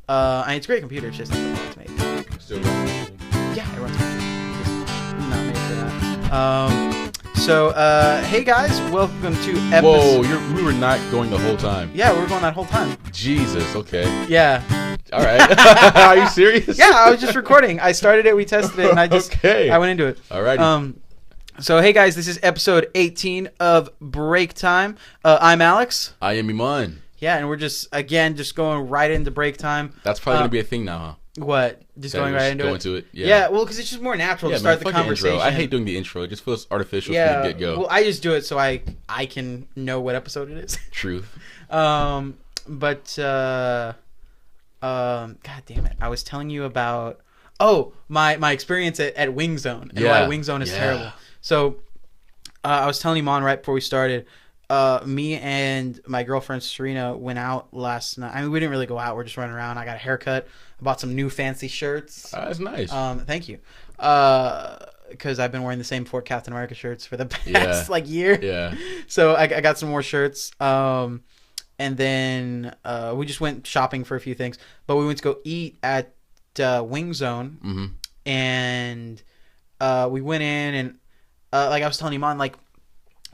It's a great computer. It's just not the one it's made. Still running. Yeah, it runs just not made for that. So, hey guys, welcome to episode... Whoa, we were not going the whole time. Yeah, we were going that whole time. Jesus, okay. Yeah. All right. Are you serious? Yeah, I was just recording. I started it, we tested it, and I went into it. All right. So, hey guys, this is episode 18 of Break Time. I'm Alex. I am Iman. Yeah, and we're just going right into break time. That's probably going to be a thing now, huh? What? Just going right into it? Yeah, well, because it's just more natural to start the conversation. Intro. I hate doing the intro. It just feels artificial from the get-go. Well, I just do it so I can know what episode it is. Truth. God damn it. I was telling you about, my experience at Wing Zone and why Wing Zone is terrible. So, I was telling Iman right before we started, me and my girlfriend Serena went out last night. I mean, we didn't really go out. We're just running around. I got a haircut. I bought some new fancy shirts. That's nice. Thank you. Because I've been wearing the same 4 Captain America shirts for the past year. Yeah. So I got some more shirts. And then we just went shopping for a few things. But we went to go eat at Wing Zone. Mm-hmm. And we went in and like I was telling Iman, like,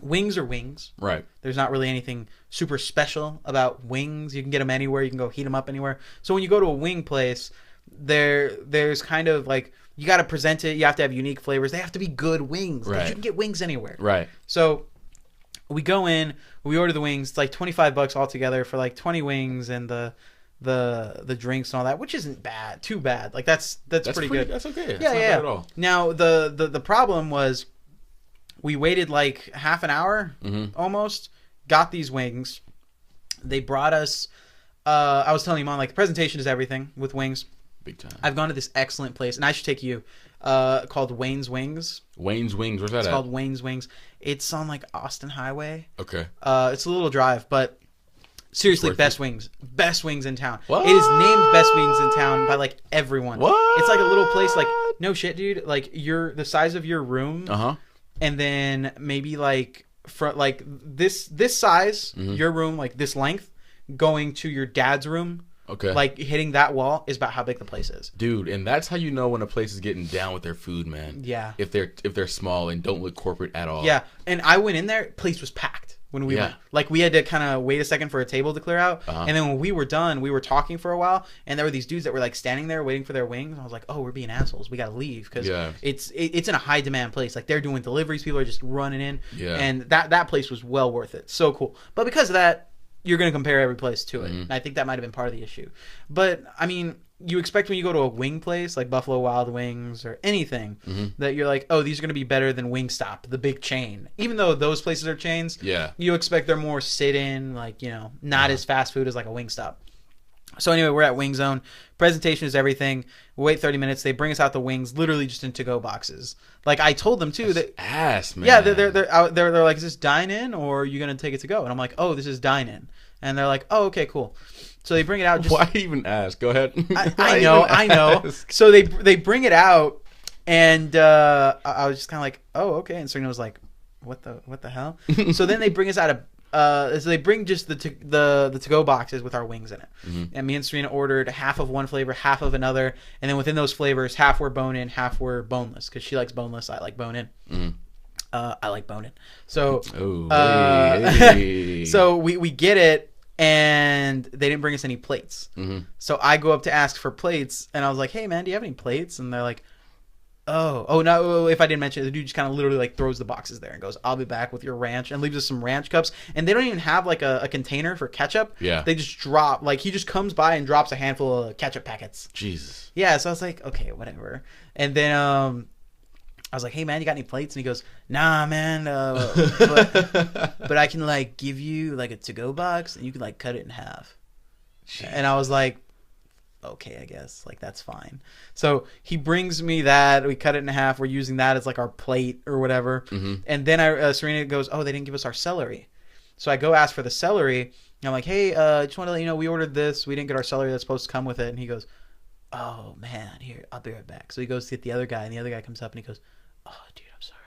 wings are wings. Right. There's not really anything super special about wings. You can get them anywhere. You can go heat them up anywhere. So when you go to a wing place, there's kind of like, you got to present it. You have to have unique flavors. They have to be good wings. Right. You can get wings anywhere. Right. So we go in, we order the wings. It's like $25 altogether for like 20 wings and the drinks and all that, which isn't too bad. Like that's pretty good. That's okay. That's not bad at all. Now the problem was, we waited like half an hour, almost, got these wings. They brought us, I was telling Iman, like, the presentation is everything with wings. Big time. I've gone to this excellent place, and I should take you, called Wayne's Wings. Wayne's Wings, where's that It's at? called Wayne's Wings. It's on, like, Austin Highway. Okay. It's a little drive, but seriously, best it. wings. Best wings in town. What? It is named Best Wings in town by, like, everyone. What? It's like a little place, like, no shit, dude. Like, the size of your room. Uh-huh. And then maybe like this size, your room, like this length, going to your dad's room, like hitting that wall is about how big the place is. Dude, and that's how you know when a place is getting down with their food, man. Yeah. If they're small and don't look corporate at all. Yeah, and I went in there, place was packed when we went. Like, we had to kind of wait a second for a table to clear out. And then when we were done, we were talking for a while, and there were these dudes that were like standing there waiting for their wings. And I was like, oh, we're being assholes. We got to leave because it's in a high demand place. Like, they're doing deliveries. People are just running in. Yeah. And that place was well worth it. So cool. But because of that, you're going to compare every place to it. And I think that might have been part of the issue. But, I mean, you expect when you go to a wing place, like Buffalo Wild Wings or anything, that you're like, oh, these are going to be better than Wingstop, the big chain. Even though those places are chains, you expect they're more sit-in, like, you know, not as fast food as like a Wingstop. So anyway, we're at Wing Zone. Presentation is everything. We wait 30 minutes. They bring us out the wings, literally just in to-go boxes. Like, I told them too that ass, man. Yeah, they're like, is this dine-in or are you gonna take it to go? And I'm like, oh, this is dine-in. And they're like, oh, okay, cool. So they bring it out. Why even ask? Go ahead. I know. So they bring it out, and I was just kind of like, oh, okay. And Serena was like, what the hell? So then they bring us out so they bring just the to-go boxes with our wings in it. And me and Serena ordered half of one flavor, half of another, and then within those flavors, half were bone-in, half were boneless, because she likes boneless, I like bone-in. I like bone-in. So, so we get it, and they didn't bring us any plates. So I go up to ask for plates, and I was like, hey, man, do you have any plates? And they're like, oh no, if I didn't mention it, the dude just kind of literally like throws the boxes there and goes, I'll be back with your ranch, and leaves us some ranch cups. And they don't even have like a container for ketchup. Yeah. They just drop, like, he just comes by and drops a handful of ketchup packets. Jesus. Yeah, so I was like, okay, whatever. And then I was like, hey, man, you got any plates? And he goes, nah, man, but I can like give you like a to-go box and you can like cut it in half. Jeez. And I was like, okay, I guess, like, that's fine. So he brings me that, we cut it in half, we're using that as like our plate or whatever. And then Serena goes, oh, they didn't give us our celery. So I go ask for the celery, and I'm like, hey, just want to let you know we ordered this, we didn't get our celery that's supposed to come with it. And he goes, oh man, here, I'll be right back. So he goes to get the other guy, and the other guy comes up and he goes, oh, dude, I'm sorry,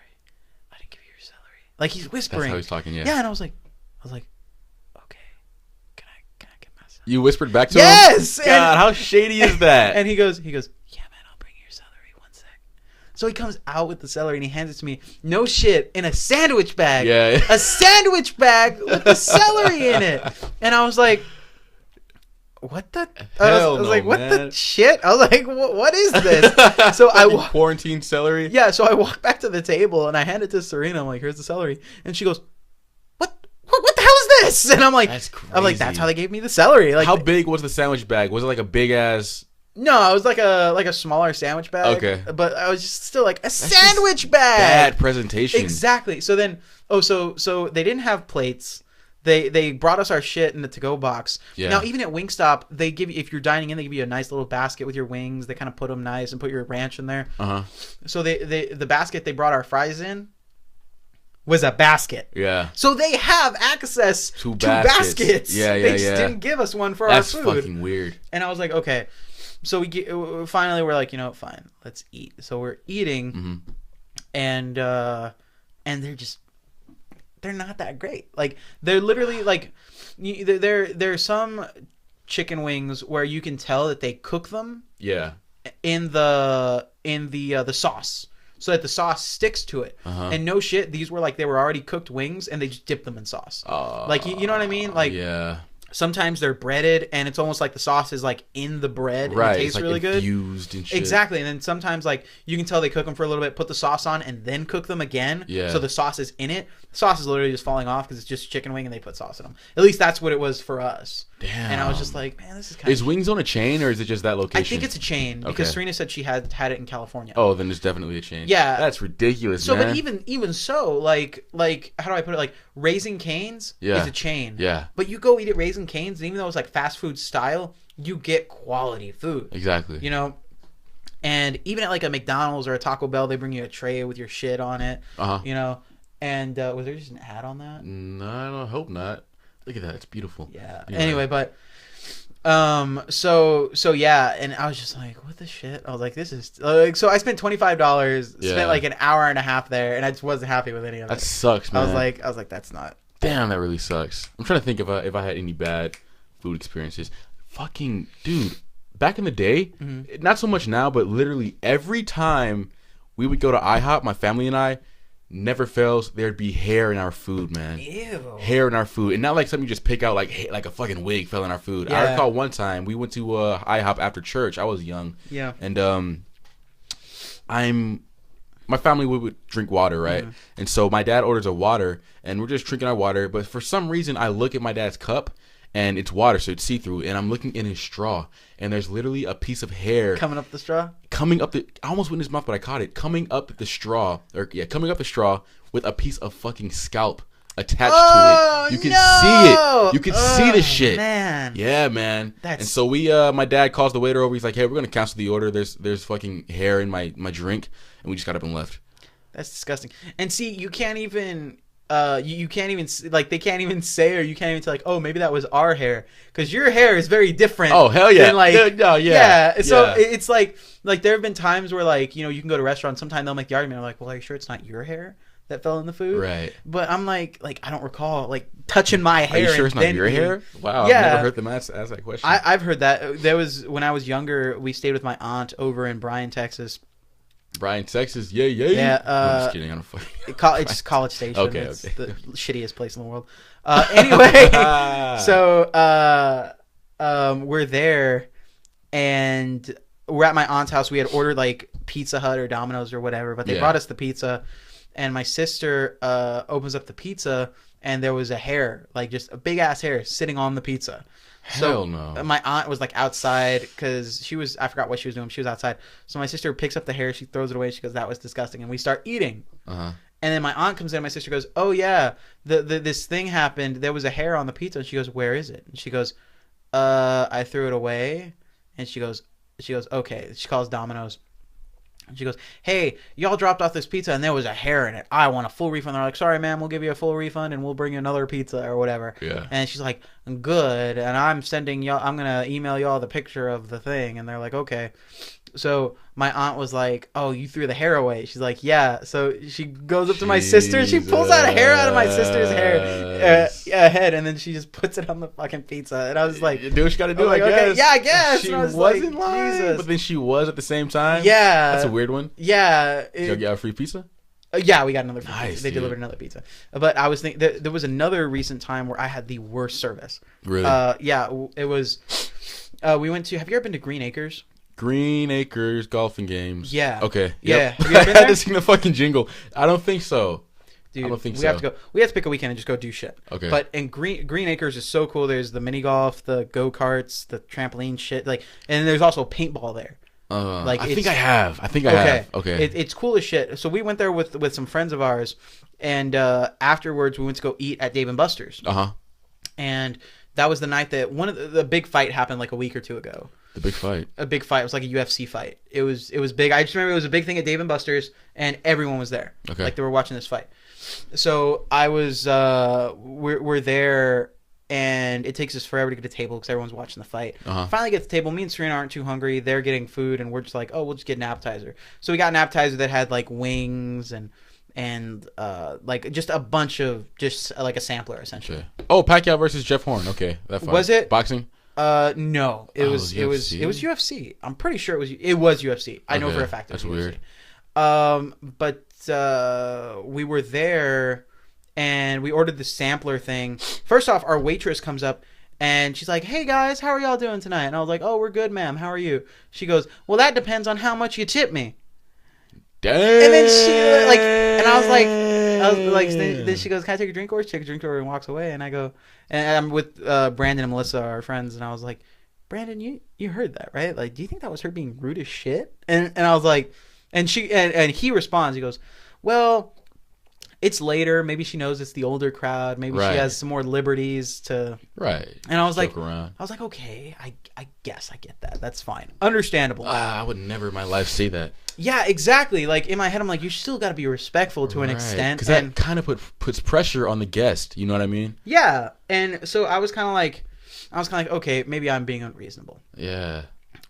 I didn't give you your celery. Like, he's whispering. That's how he's talking. Yeah, and I was like, okay, can I get my celery? You whispered back to him? Yes! God, how shady is that? And he goes, yeah, man, I'll bring you your celery. One sec. So he comes out with the celery and he hands it to me. No shit, in a sandwich bag. Yeah. A sandwich bag with the celery in it. And I was like, what the? I was like, what the shit? I was like, what is this? So quarantine celery. Yeah. So I walked back to the table and I handed it to Serena. I'm like, here's the celery, and she goes, what the hell is this? And I'm like, that's crazy. I'm like, that's how they gave me the celery. Like, how big was the sandwich bag? Was it like a big ass? No, it was like a smaller sandwich bag. Okay. But I was just still like, a sandwich bag. Bad presentation. Exactly. So then, so they didn't have plates. They brought us our shit in the to-go box. Yeah. Now, even at Wingstop, they give you, if you're dining in, they give you a nice little basket with your wings. They kind of put them nice and put your ranch in there. Uh-huh. So the basket they brought our fries in was a basket. Yeah. So they have access to baskets. Yeah. They just didn't give us one for our food. That's fucking weird. And I was like, okay. So finally we're like, fine, let's eat. So we're eating, and they're not that great. Like, they're literally like, there's some chicken wings where you can tell that they cook them. Yeah. In the sauce, so that the sauce sticks to it. And no shit, these were like, they were already cooked wings and they just dipped them in sauce. Like, you know what I mean? Like, yeah. Sometimes they're breaded and it's almost like the sauce is like in the bread. Right. And it tastes like really good. Infused and shit. Exactly. And then sometimes like you can tell they cook them for a little bit, put the sauce on, and then cook them again. Yeah. So the sauce is in it. The sauce is literally just falling off because it's just chicken wing and they put sauce in them. At least that's what it was for us. Damn. And I was just like, man, this is kind of... Is Wings on a chain or is it just that location? I think it's a chain because Serena said she had it in California. Oh, then it's definitely a chain. Yeah. That's ridiculous, so, man. But even so, like how do I put it? Like, Raising Cane's is a chain. Yeah. But you go eat at Raising Cane's, and even though it's like fast food style, you get quality food. Exactly. You know? And even at like a McDonald's or a Taco Bell, they bring you a tray with your shit on it. You know? And was there just an ad on that? No, I hope not. Look at that. It's beautiful. Yeah. Anyway, but so yeah, and I was just like, what the shit? I was like, this is like, so I spent $25, spent like an hour and a half there, and I just wasn't happy with any of it. That sucks, man. I was like, that's not. Damn, that really sucks. I'm trying to think if I had any bad food experiences. Fucking dude, back in the day, not so much now, but literally every time we would go to IHOP, my family and I, never fails, there'd be hair in our food, man. Ew. Hair in our food, and not like something you just pick out, like a fucking wig fell in our food. Yeah. I recall one time we went to IHOP after church. I was young. Yeah. And my family would drink water, right? And so my dad orders a water, and we're just drinking our water. But for some reason, I look at my dad's cup, and it's water, so it's see-through. And I'm looking in his straw, and there's literally a piece of hair coming up the straw. I almost went in his mouth, but I caught it. Coming up the straw with a piece of fucking scalp attached to it. You can see it. You can see the shit. Man. Yeah, man. And so my dad calls the waiter over. He's like, hey, we're gonna cancel the order. There's fucking hair in my drink, and we just got up and left. That's disgusting. And see, you can't even. You can't even like, they can't even say, or you can't even tell like, oh, maybe that was our hair, because your hair is very different. Oh, hell yeah. Than, like, yeah. So it's like there have been times where, like, you know, you can go to restaurants, sometimes they'll make the argument, I'm like, well, are you sure it's not your hair that fell in the food? Right. But I'm like I don't recall like touching my hair. Are you sure it's not your hair? Wow. Yeah. I've never heard them ask that question. I've heard that. There was, when I was younger, we stayed with my aunt over in Bryan, Texas. Bryan, Texas, yeah. I'm just kidding. I don't fucking. It's College Station. Okay, it's the shittiest place in the world. Anyway, so we're there, and we're at my aunt's house. We had ordered like Pizza Hut or Domino's or whatever, but they brought us the pizza, and my sister opens up the pizza, and there was a hair, like just a big ass hair sitting on the pizza. Hell no. My aunt was like outside because I forgot what she was doing. She was outside. So my sister picks up the hair. She throws it away. She goes, that was disgusting. And we start eating. And then my aunt comes in. My sister goes, oh, yeah, this thing happened. There was a hair on the pizza. And she goes, where is it? And she goes, I threw it away. And she goes, okay. She calls Domino's. And she goes, hey, y'all dropped off this pizza and there was a hair in it. I want a full refund. They're like, sorry, ma'am, we'll give you a full refund and we'll bring you another pizza or whatever. Yeah. And she's like, good. And I'm sending y'all, I'm going to email y'all the picture of the thing. And they're like, okay. So my aunt was like, oh, you threw the hair away. She's like, yeah. So she goes up to my sister and she pulls out a hair out of my sister's head, and then she just puts it on the fucking pizza. And I was like, you do what you gotta do, like, I guess. Okay, yeah, I guess. She and I was wasn't like, lying, Jesus. but then she was at the same time. Yeah. That's a weird one. Yeah. Did you get a free pizza? Yeah, we got another pizza. Nice, They dude. delivered another pizza. But I was thinking, there was another recent time where I had the worst service. Really? Yeah, it was, we went to, have you ever been to Green Acres? Green Acres Golfing Games. Yeah. Okay. Yeah. Yep. Have you ever been I had there? to sing the fucking jingle. I don't think so. Dude, I don't think we so. have to go. We have to pick a weekend and just go do shit. Okay. But in Green Acres is so cool. There's the mini golf, the go karts, the trampoline shit, like, and there's also paintball there. Like I think I have. Okay. It's cool as shit. So we went there with some friends of ours, and afterwards we went to go eat at Dave and Buster's. And that was the night that one of the big fight happened like a week or two ago. The big fight. A big fight. It was like a UFC fight. It was big. I just remember it was a big thing at Dave and Buster's, and everyone was there. Okay. Like they were watching this fight. So I was. We're there, and it takes us forever to get to the table because everyone's watching the fight. Finally get to the table. Me and Serena aren't too hungry. They're getting food, and we're just like, oh, we'll just get an appetizer. So we got an appetizer that had like wings and like just a bunch of just like a sampler essentially. Okay. Oh, Pacquiao versus Jeff Horn. Okay, that fight. Was it boxing? No, it was UFC. I'm pretty sure it was UFC. I know for a fact it was UFC. That's weird. But we were there and we ordered the sampler thing. First off, our waitress comes up and she's like, "Hey guys, how are y'all doing tonight?" And I was like, "Oh, we're good, ma'am. How are you?" She goes, "Well, that depends on how much you tip me." Dang. And then she like, and I was like, then she goes, "Can I take a drink?" Or she takes a drink to her and walks away. And I go, and I'm with Brandon and Melissa, our friends, and I was like, "Brandon, you heard that, right? Like, do you think that was her being rude as shit?" And I was like, and he responds, he goes, "Well, it's later. Maybe she knows it's the older crowd. Maybe she has some more liberties to." Right. And I was like, around. I was like, okay, I guess I get that. That's fine. Understandable. I would never in my life say that. Yeah, exactly. Like in my head, I'm like, you still got to be respectful to an extent, because that kind of puts pressure on the guest. You know what I mean? Yeah, and so I was kind of like, okay, maybe I'm being unreasonable. Yeah.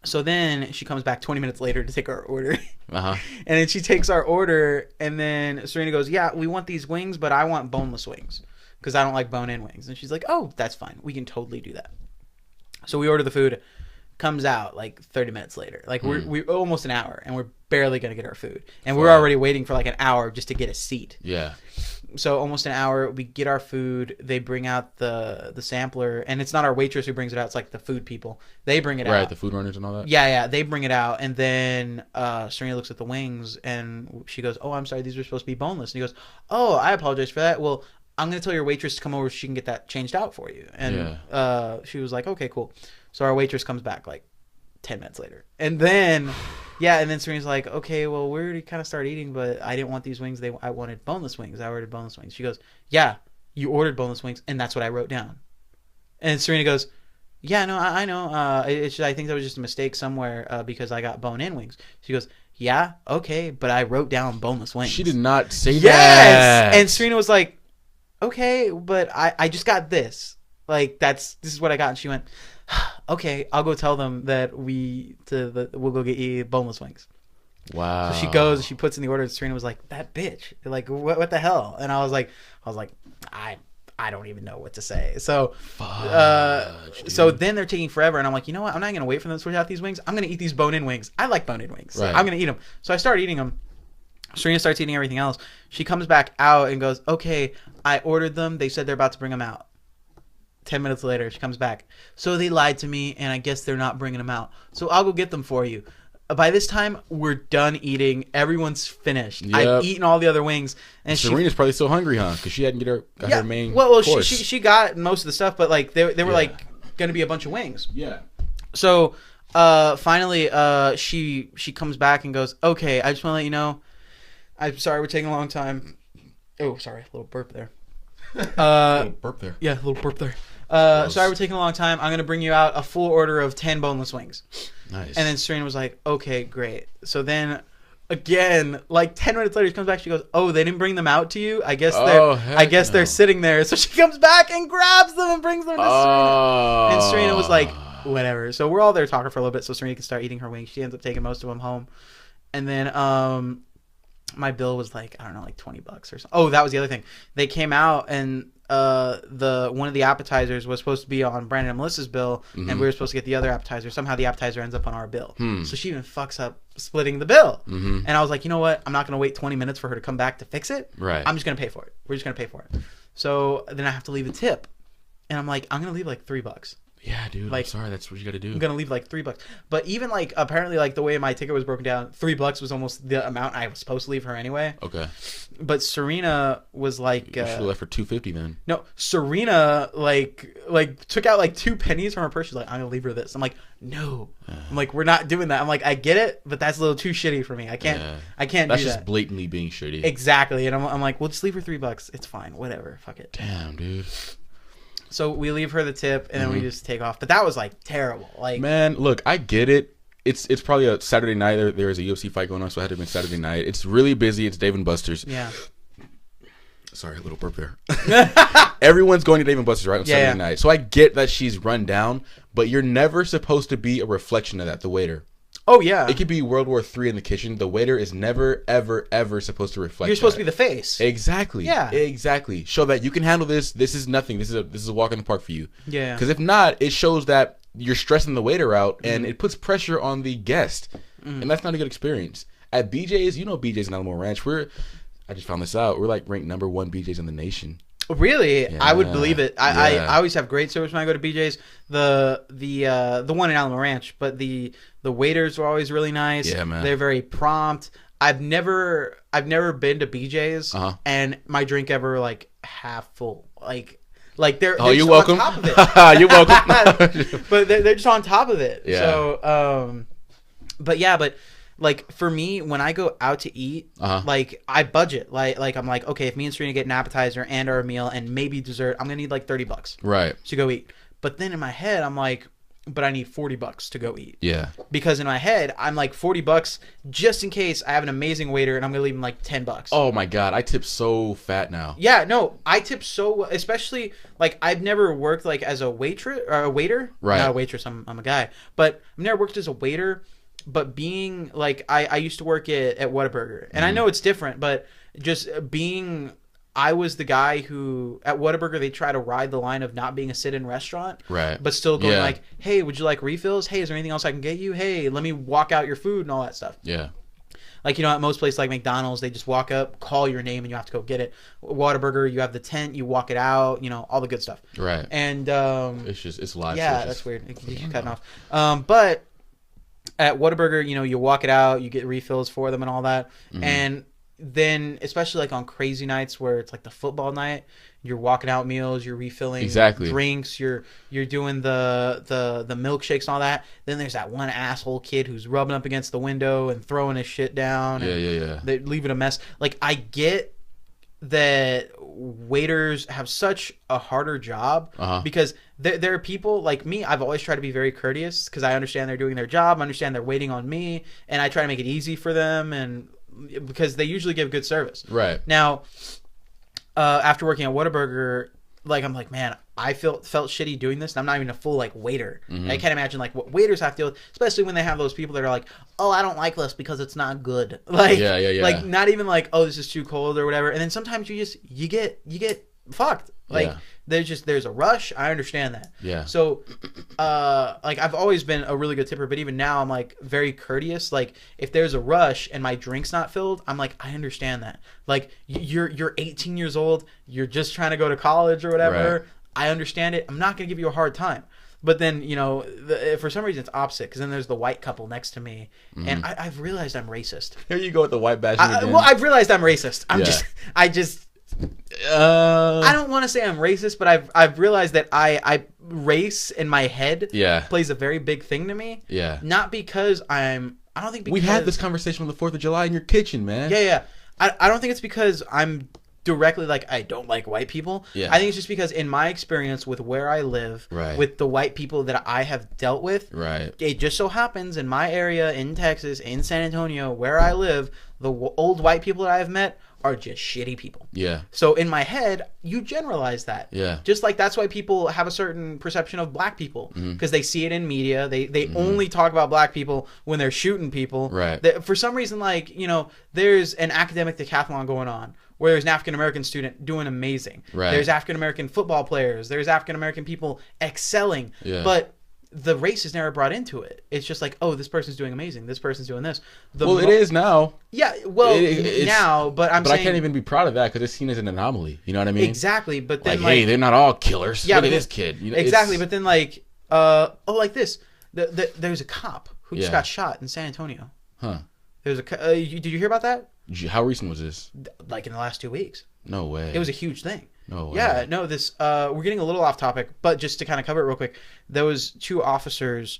So then she comes back 20 minutes later to take our order. And then she takes our order, and then Serena goes, "Yeah, we want these wings, but I want boneless wings because I don't like bone-in wings." And she's like, "Oh, that's fine. We can totally do that." So we order the food. Comes out like 30 minutes later. Like we're almost an hour, and we're barely gonna get our food, and we're already waiting for like an hour just to get a seat. Yeah. So almost an hour, we get our food. They bring out the sampler, and it's not our waitress who brings it out. It's like the food people. They bring it out. Right, the food runners and all that. Yeah, they bring it out, and then Serena looks at the wings, and she goes, "Oh, I'm sorry, these were supposed to be boneless." And he goes, "Oh, I apologize for that. Well, I'm gonna tell your waitress to come over so she can get that changed out for you." And she was like, "Okay, cool." So our waitress comes back like 10 minutes later. And then, and then Serena's like, "Okay, well, we already kind of started eating, but I didn't want these wings. I wanted boneless wings. I ordered boneless wings." She goes, "Yeah, you ordered boneless wings, and that's what I wrote down." And Serena goes, "Yeah, no, I know. I think that was just a mistake somewhere because I got bone-in wings." She goes, "Yeah, okay, but I wrote down boneless wings." She did not say that. Yes! And Serena was like, "Okay, but I just got this. Like, this is what I got." And she went, "Okay, I'll go tell them that we'll go get you boneless wings." Wow. So she goes, she puts in the order, and Serena was like, "That bitch, like, what the hell?" And I was like, I don't even know what to say. So, so then they're taking forever, and I'm like, you know what? I'm not gonna wait for them to switch out these wings. I'm gonna eat these bone-in wings. I like bone-in wings. So I'm gonna eat them. So I start eating them. Serena starts eating everything else. She comes back out and goes, "Okay, I ordered them. They said they're about to bring them out." 10 minutes later, she comes back. "So they lied to me, and I guess they're not bringing them out. So I'll go get them for you." By this time, we're done eating. Everyone's finished. Yep. I've eaten all the other wings. And Serena's probably still hungry, huh? Because she hadn't got her main course. She got most of the stuff, but like they were like going to be a bunch of wings. Yeah. So finally, she comes back and goes, "Okay, I just want to let you know, I'm sorry we're taking a long time." Oh, sorry, a little burp there. Little burp there. Yeah, a little burp there. Sorry we're taking a long time. I'm going to bring you out a full order of 10 boneless wings. Nice. And then Serena was like, "Okay, great." So then again, like 10 minutes later, she comes back. She goes, "Oh, they didn't bring them out to you. I guess they're sitting there." So she comes back and grabs them and brings them to Serena. And Serena was like, "Whatever." So we're all there talking for a little bit, so Serena can start eating her wings. She ends up taking most of them home, and then my bill was like, I don't know, like $20 or something. Oh, that was the other thing. They came out and one of the appetizers was supposed to be on Brandon and Melissa's bill, and we were supposed to get the other appetizer. Somehow the appetizer ends up on our bill. So she even fucks up splitting the bill. And I was like, you know what? I'm not going to wait 20 minutes for her to come back to fix it. Right. I'm just going to pay for it. We're just going to pay for it. So then I have to leave a tip. And I'm like, I'm going to leave like $3. Yeah, dude. Like, I'm sorry. That's what you got to do. I'm going to leave like $3. But even like, apparently like the way my ticket was broken down, $3 was almost the amount I was supposed to leave her anyway. Okay. But Serena was like, you should have left for $2.50 then. No, Serena like took out like 2 pennies from her purse. She's like, I'm gonna leave her this. I'm like, no. I'm like, we're not doing that. I'm like, I get it, but that's a little too shitty for me. I can't do that. That's just blatantly being shitty. Exactly. And I'm like, we'll just leave her $3. It's fine. Whatever. Fuck it. Damn, dude. So we leave her the tip, and then we just take off. But that was like terrible. Like, man, look, I get it. It's probably a Saturday night. There is a UFC fight going on, so it had to have been Saturday night. It's really busy. It's Dave & Buster's. Yeah. Sorry, a little burp there. Everyone's going to Dave & Buster's right on Saturday night. So I get that she's run down, but you're never supposed to be a reflection of that, the waiter. Oh, yeah. It could be World War III in the kitchen. The waiter is never, ever, ever supposed to reflect. You're supposed to be the face. Exactly. Yeah. Exactly. Show that you can handle this. This is nothing. This is a walk in the park for you. Yeah. Because if not, it shows that you're stressing the waiter out, and it puts pressure on the guest. And that's not a good experience. At BJ's, you know BJ's and Alamo Ranch, I just found this out. We're like ranked number 1 BJ's in the nation. Really? Yeah. I would believe it. I Yeah. always have great service when I go to BJ's. The one in Alamo Ranch, but the waiters are always really nice. Yeah, man. They're very prompt. I've never been to BJ's and my drink ever like half full. Like they're you're just welcome. on top of it. You're welcome. But they're just on top of it. Yeah. So but like for me, when I go out to eat, like I budget. Like I'm like, okay, if me and Serena get an appetizer and our meal and maybe dessert, I'm gonna need like $30 Right. to go eat. But then in my head, I'm like, but I need $40 to go eat. Yeah. Because in my head, I'm like $40 just in case I have an amazing waiter and I'm gonna leave him like $10. Oh my God, I tip so fat now. Yeah, no, I tip so, especially like I've never worked like as a waitress or a waiter. Right. Not a waitress. I'm a guy, but I've never worked as a waiter. But being like I used to work at Whataburger, and I know it's different, but just being. I was the guy who, at Whataburger, they try to ride the line of not being a sit-in restaurant. Right. But still going like, hey, would you like refills? Hey, is there anything else I can get you? Hey, let me walk out your food and all that stuff. Yeah. Like, you know, at most places like McDonald's, they just walk up, call your name, and you have to go get it. Whataburger, you have the tent, you walk it out, you know, all the good stuff. Right. And it's live. Yeah, so that's weird. You keep cutting off. But at Whataburger, you know, you walk it out, you get refills for them and all that. And then, especially like on crazy nights where it's like the football night, you're walking out meals, you're refilling drinks, you're doing the milkshakes and all that. Then there's that one asshole kid who's rubbing up against the window and throwing his shit down. Yeah. They leave it a mess. Like, I get that waiters have such a harder job because there are people like me. I've always tried to be very courteous because I understand they're doing their job. I understand they're waiting on me, and I try to make it easy for them, and because they usually give good service. Right. Now, after working at Whataburger, like I'm like, man, I felt shitty doing this, and I'm not even a full like waiter. I can't imagine like what waiters have to deal with, especially when they have those people that are like, oh, I don't like this because it's not good. Like, like not even like, oh, this is too cold or whatever. And then sometimes you get fucked. Like there's a rush. I understand that. Yeah. So, like I've always been a really good tipper, but even now I'm like very courteous. Like if there's a rush and my drink's not filled, I'm like, I understand that. Like you're 18 years old, you're just trying to go to college or whatever. Right. I understand it. I'm not gonna give you a hard time. But then, you know, for some reason it's opposite, because then there's the white couple next to me, and I've realized I'm racist. Here you go with the white bashing again. Well, I've realized I'm racist. I don't want to say I'm racist, but I've realized that I race in my head plays a very big thing to me. Yeah. Not because I don't think because... We had this conversation on the 4th of July in your kitchen, man. Yeah. I don't think it's because I'm directly like I don't like white people. Yeah. I think it's just because in my experience with where I live, Right. with the white people that I have dealt with, Right. it just so happens in my area in Texas, in San Antonio, where I live, the old white people that I've met are just shitty people. Yeah. So in my head, you generalize that. Yeah. Just like that's why people have a certain perception of black people because they see it in media. They only talk about black people when they're shooting people. Right. For some reason, like, you know, there's an academic decathlon going on where there's an African American student doing amazing. Right. There's African American football players. There's African American people excelling. Yeah. But the race is never brought into it. It's just like, oh, this person's doing amazing. This person's doing this. Well, it is now. Yeah, well, It's- now, but I'm saying... I can't even be proud of that because it's seen as an anomaly. You know what I mean? Exactly, but then like, hey, they're not all killers. Yeah, Look but at this kid. You know, exactly, it's- but then like, like this. There's a cop who just Yeah. got shot in San Antonio. Huh. There's a... did you hear about that? How recent was this? Like in the last 2 weeks. No way. It was a huge thing. No way. Yeah, no, this... we're getting a little off topic, but just to kind of cover it real quick, there was 2 officers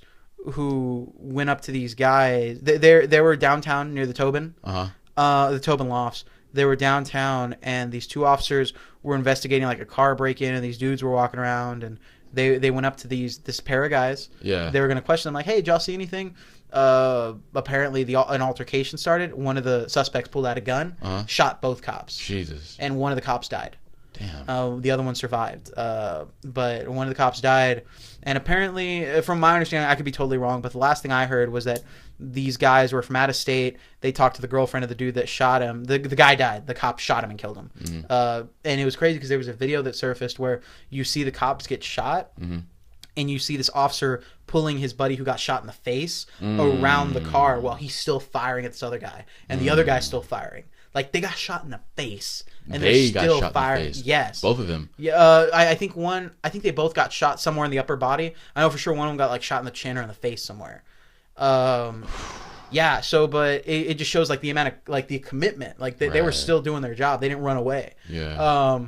who went up to these guys. They were downtown near the Tobin. The Tobin Lofts. They were downtown, and these 2 officers were investigating like a car break-in, and these dudes were walking around, and they went up to this pair of guys. Yeah. They were going to question them, like, hey, did y'all see anything? Apparently, an altercation started. One of the suspects pulled out a gun, shot both cops. Jesus. And one of the cops died. Damn. The other one survived. But one of the cops died. And apparently, from my understanding, I could be totally wrong, but the last thing I heard was that these guys were from out of state. They talked to the girlfriend of the dude that shot him. The guy died. The cop shot him and killed him. And it was crazy because there was a video that surfaced where you see the cops get shot, and you see this officer pulling his buddy who got shot in the face around the car while he's still firing at this other guy. And the other guy's still firing. Like, they got shot in the face, and They they're still got shot firing. in the face. Yes, Both of them. Yeah, I think they both got shot somewhere in the upper body. I know for sure one of them got like shot in the chin or in the face somewhere. Yeah. So, but it just shows like the amount of like the commitment. Like they were still doing their job. They didn't run away. Yeah.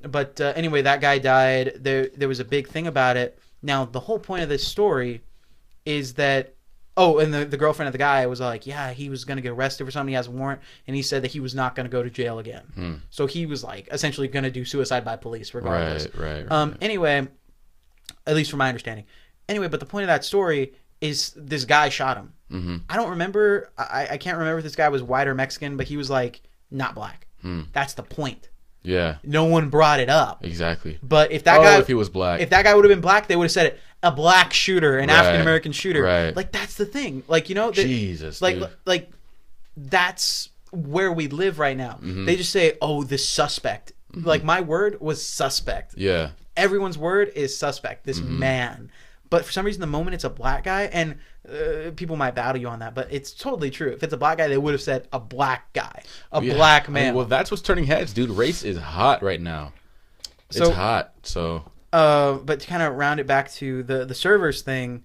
But anyway, that guy died. There was a big thing about it. Now, the whole point of this story is that. Oh, and the girlfriend of the guy was like, yeah, he was going to get arrested for something. He has a warrant. And he said that he was not going to go to jail again. So he was like essentially going to do suicide by police regardless. Right. Anyway, at least from my understanding. Anyway, but the point of that story is this guy shot him. I don't remember. I can't remember if this guy was white or Mexican, but he was like not black. That's the point. Yeah. No one brought it up. Exactly. But if that guy, if he was black, if that guy would have been black, they would have said it. A black shooter, an African American shooter. Right. Like that's the thing. Like, you know, Jesus. Like that's where we live right now. They just say, "Oh, this suspect." Like my word was suspect. Yeah. Everyone's word is suspect. This man. But for some reason, the moment it's a black guy, and people might battle you on that, but it's totally true. If it's a black guy, they would have said a black guy, black man. I mean, well, that's what's turning heads, dude. Race is hot right now. It's hot. So. But to kind of round it back to the servers thing,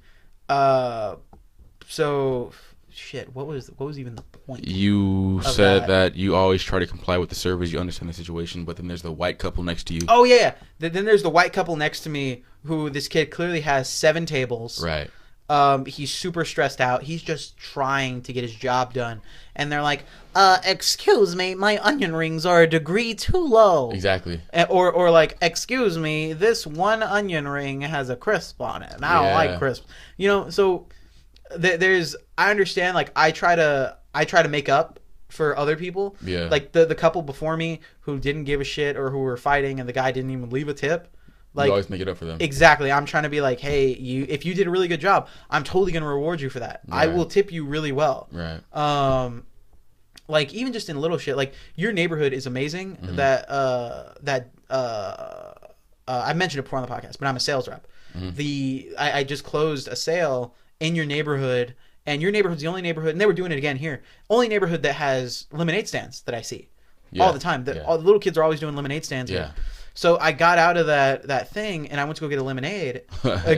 so shit. What was even the point? You said that you always try to comply with the servers. You understand the situation, but then there's the white couple next to you. Oh yeah. Then there's the white couple next to me who this kid clearly has 7 tables. Right. He's super stressed out. He's just trying to get his job done. And they're like, excuse me, my onion rings are a degree too low. Exactly. Or like, excuse me, this one onion ring has a crisp on it. And I don't like crisp. You know, so I understand, like, I try to make up for other people. Yeah. Like the couple before me who didn't give a shit or who were fighting and the guy didn't even leave a tip. Like, you always make it up for them. Exactly. I'm trying to be like, hey, if you did a really good job, I'm totally going to reward you for that. Right. I will tip you really well. Right. Like, even just in little shit, like, your neighborhood is amazing. I mentioned it before on the podcast, but I'm a sales rep. I just closed a sale in your neighborhood, and your neighborhood's the only neighborhood, and they were doing it again here, only neighborhood that has lemonade stands that I see all the time. All the little kids are always doing lemonade stands here. So I got out of that thing, and I went to go get a lemonade,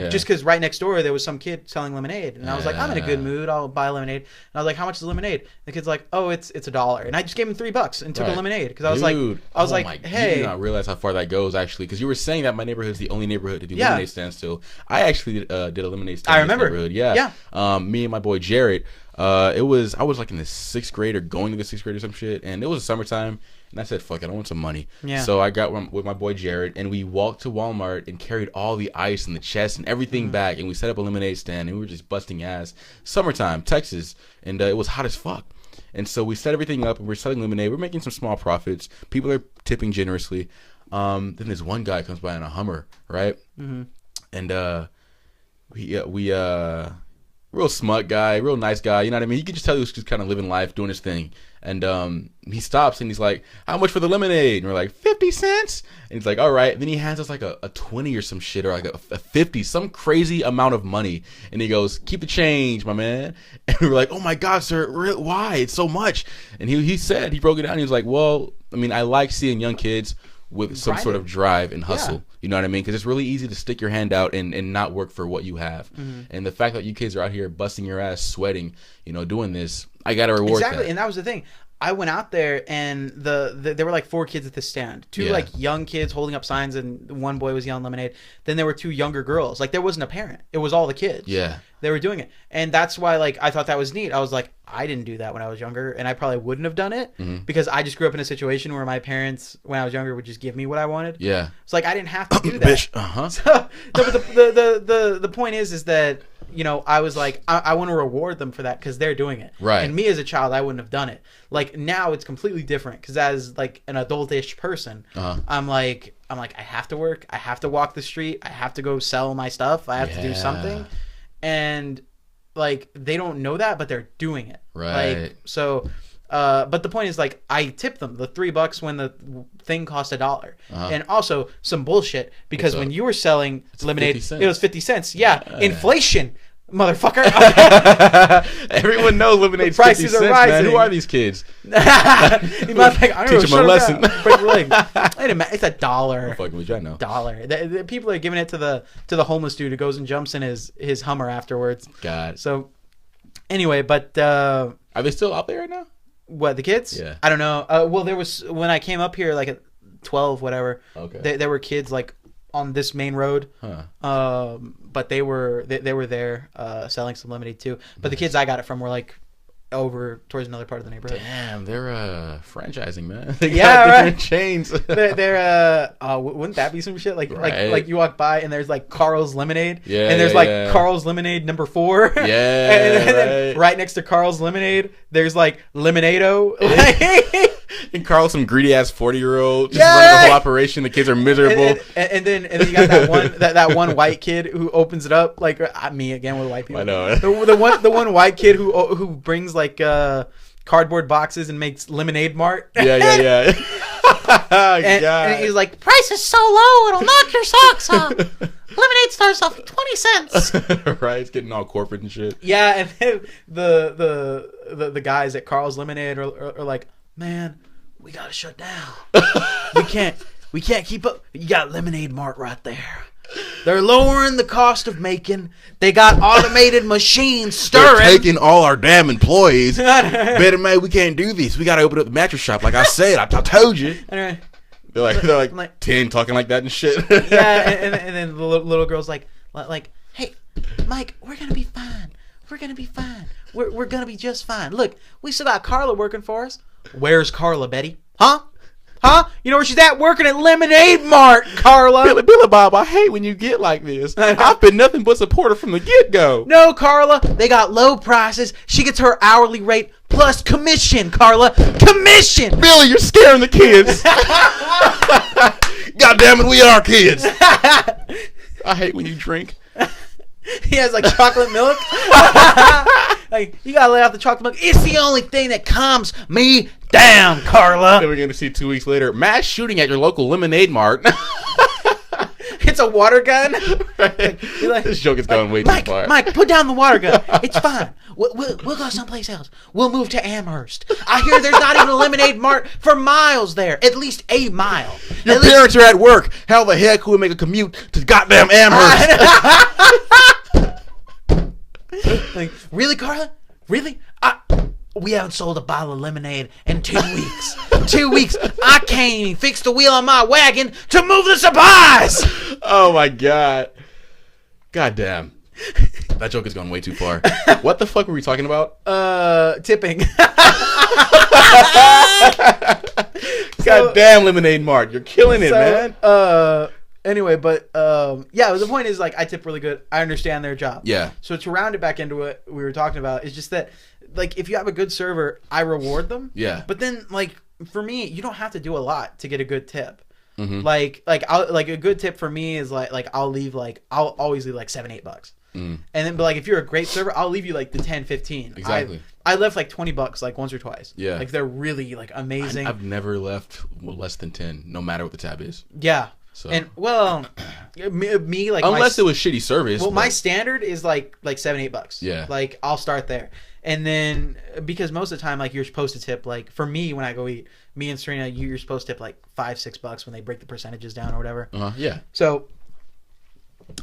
just because right next door there was some kid selling lemonade, and I was like, I'm in a good mood, I'll buy lemonade. And I was like, how much is lemonade? The kid's like, oh, it's $1, and I just gave him $3 and took a lemonade because I was hey, you do not realize how far that goes actually, because you were saying that my neighborhood's the only neighborhood to do lemonade stands still. I actually did a lemonade stand. I remember. In this neighborhood. Yeah. Me and my boy Jared. I was like in the 6th grade or going to the 6th grade or some shit, and it was summertime. And I said, fuck it, I want some money. Yeah. So I got with my boy Jared, and we walked to Walmart and carried all the ice and the chest and everything back, and we set up a lemonade stand, and we were just busting ass. Summertime, Texas, and it was hot as fuck. And so we set everything up, and we're selling lemonade. We're making some small profits. People are tipping generously. Then this one guy comes by in a Hummer, right? Mm-hmm. And we real smart guy, real nice guy. You know what I mean? You can just tell he was just kind of living life, doing his thing. And he stops and he's like, "How much for the lemonade?" And we're like, 50 cents. And he's like, "All right." And then he hands us like a 20 or some shit, or like a 50, some crazy amount of money. And he goes, "Keep the change, my man." And we were like, "Oh my God, sir, why? It's so much." And he said, he broke it down. He was like, "Well, I mean, I like seeing young kids with some sort of drive and hustle." Yeah. You know what I mean? Because it's really easy to stick your hand out and not work for what you have. Mm-hmm. And the fact that you kids are out here busting your ass, sweating, you know, doing this, I got to reward exactly. that. And that was the thing. I went out there and there were like 4 kids at the stand. 2 like young kids holding up signs, and one boy was yelling lemonade. Then there were 2 younger girls. Like there wasn't a parent. It was all the kids. Yeah. They were doing it. And that's why like I thought that was neat. I was like, I didn't do that when I was younger, and I probably wouldn't have done it because I just grew up in a situation where my parents, when I was younger, would just give me what I wanted. Yeah. It's like I didn't have to do that. Bitch. Uh-huh. So, no, but the point is that, you know, I was like, I want to reward them for that because they're doing it. Right. And me as a child, I wouldn't have done it. Like now it's completely different because as like an adultish person, I'm like, I have to work. I have to walk the street. I have to go sell my stuff. I have to do something. And like, they don't know that, but they're doing it. Right. Like, so, but the point is, like, I tipped them the $3 when the thing cost $1. And also some bullshit because when you were selling lemonade, it was 50 cents. Yeah. Inflation. Motherfucker. Everyone knows lemonade prices 50 cents, are rising. man. Who are these kids? You might think, I don't Teach know, them a lesson. Break your leg. Wait a minute, it's $1. I'm fucking with you, I know. $1. The people are giving it to the homeless dude who goes and jumps in his Hummer afterwards. God. So anyway, but are they still out there right now? What, the kids? Yeah. I don't know. Well, there was, when I came up here like at 12, whatever. Okay. There were kids like on this main road. But they were there selling some lemonade too. But the kids I got it from were like over towards another part of the neighborhood. Damn, they're franchising, man. They got different chains. they're wouldn't that be some shit? Like like you walk by and there's like Carl's Lemonade. Yeah. And there's like Carl's Lemonade number 4. Yeah. and then right next to Carl's Lemonade, there's like Lemonado. And Carl's some greedy ass 40-year-old just running the whole operation. The kids are miserable. And then you got that one that one white kid who opens it up, like me again with white people. I know. The one white kid who brings like cardboard boxes and makes Lemonade Mart. Yeah. and he's like, price is so low, it'll knock your socks off. Lemonade starts off at 20 cents. Right, it's getting all corporate and shit. Yeah, and then the guys at Carl's Lemonade are like, man, we gotta shut down. we can't keep up. You got Lemonade Mart right there. They're lowering the cost of making. They got automated machines stirring. They're taking all our damn employees. Better man, we can't do this. We gotta open up the mattress shop. Like I said, I told you. Anyway, they're like 10 talking like that and shit. Yeah, and then the little girl's like, hey, Mike, we're gonna be fine. We're gonna be fine. We're gonna be just fine. Look, we still got Carla working for us. Where's Carla, Betty? Huh? You know where she's at? Working at Lemonade Mart, Carla. Billy Bob, I hate when you get like this. I've been nothing but supporter from the get-go. No, Carla. They got low prices. She gets her hourly rate plus commission, Carla. Commission! Billy, you're scaring the kids. God damn it, we are kids. I hate when you drink. He has like chocolate milk. Like, you gotta lay off the chocolate milk. It's the only thing that calms me down, Carla. Then we're gonna see 2 weeks later, mass shooting at your local Lemonade Mart. It's a water gun. Right. Like, this joke is going way too far. Mike, put down the water gun. It's fine. We'll go someplace else. We'll move to Amherst. I hear there's not even a Lemonade Mart for miles there. At least a mile. Your parents are at work. How the heck would we make a commute to goddamn Amherst? Like, really, Carla? Really? We haven't sold a bottle of lemonade in 2 weeks. 2 weeks. I can't even fix the wheel on my wagon to move the supplies. Oh my god. God damn. That joke is going way too far. What the fuck were we talking about? Tipping. God Goddamn Lemonade Mart, you're killing it, man. Anyway, but yeah, the point is like I tip really good. I understand their job. Yeah. So to round it back into what we were talking about is just that, like, if you have a good server, I reward them. Yeah. But then, like, for me, you don't have to do a lot to get a good tip. Mm-hmm. Like a good tip for me is like I'll always leave like $7-8. And then, but like if you're a great server, I'll leave you like the 10-15. Exactly. I left like $20 like once or twice. Yeah. Like they're really like amazing. I've never left less than 10, no matter what the tab is. Yeah. So. And well, me like unless it was shitty service. Well, my standard is like $7-8. Yeah. Like I'll start there, and then because most of the time like you're supposed to tip like for me when I go eat, me and Serena, you're supposed to tip like $5-6 when they break the percentages down or whatever. Yeah. So,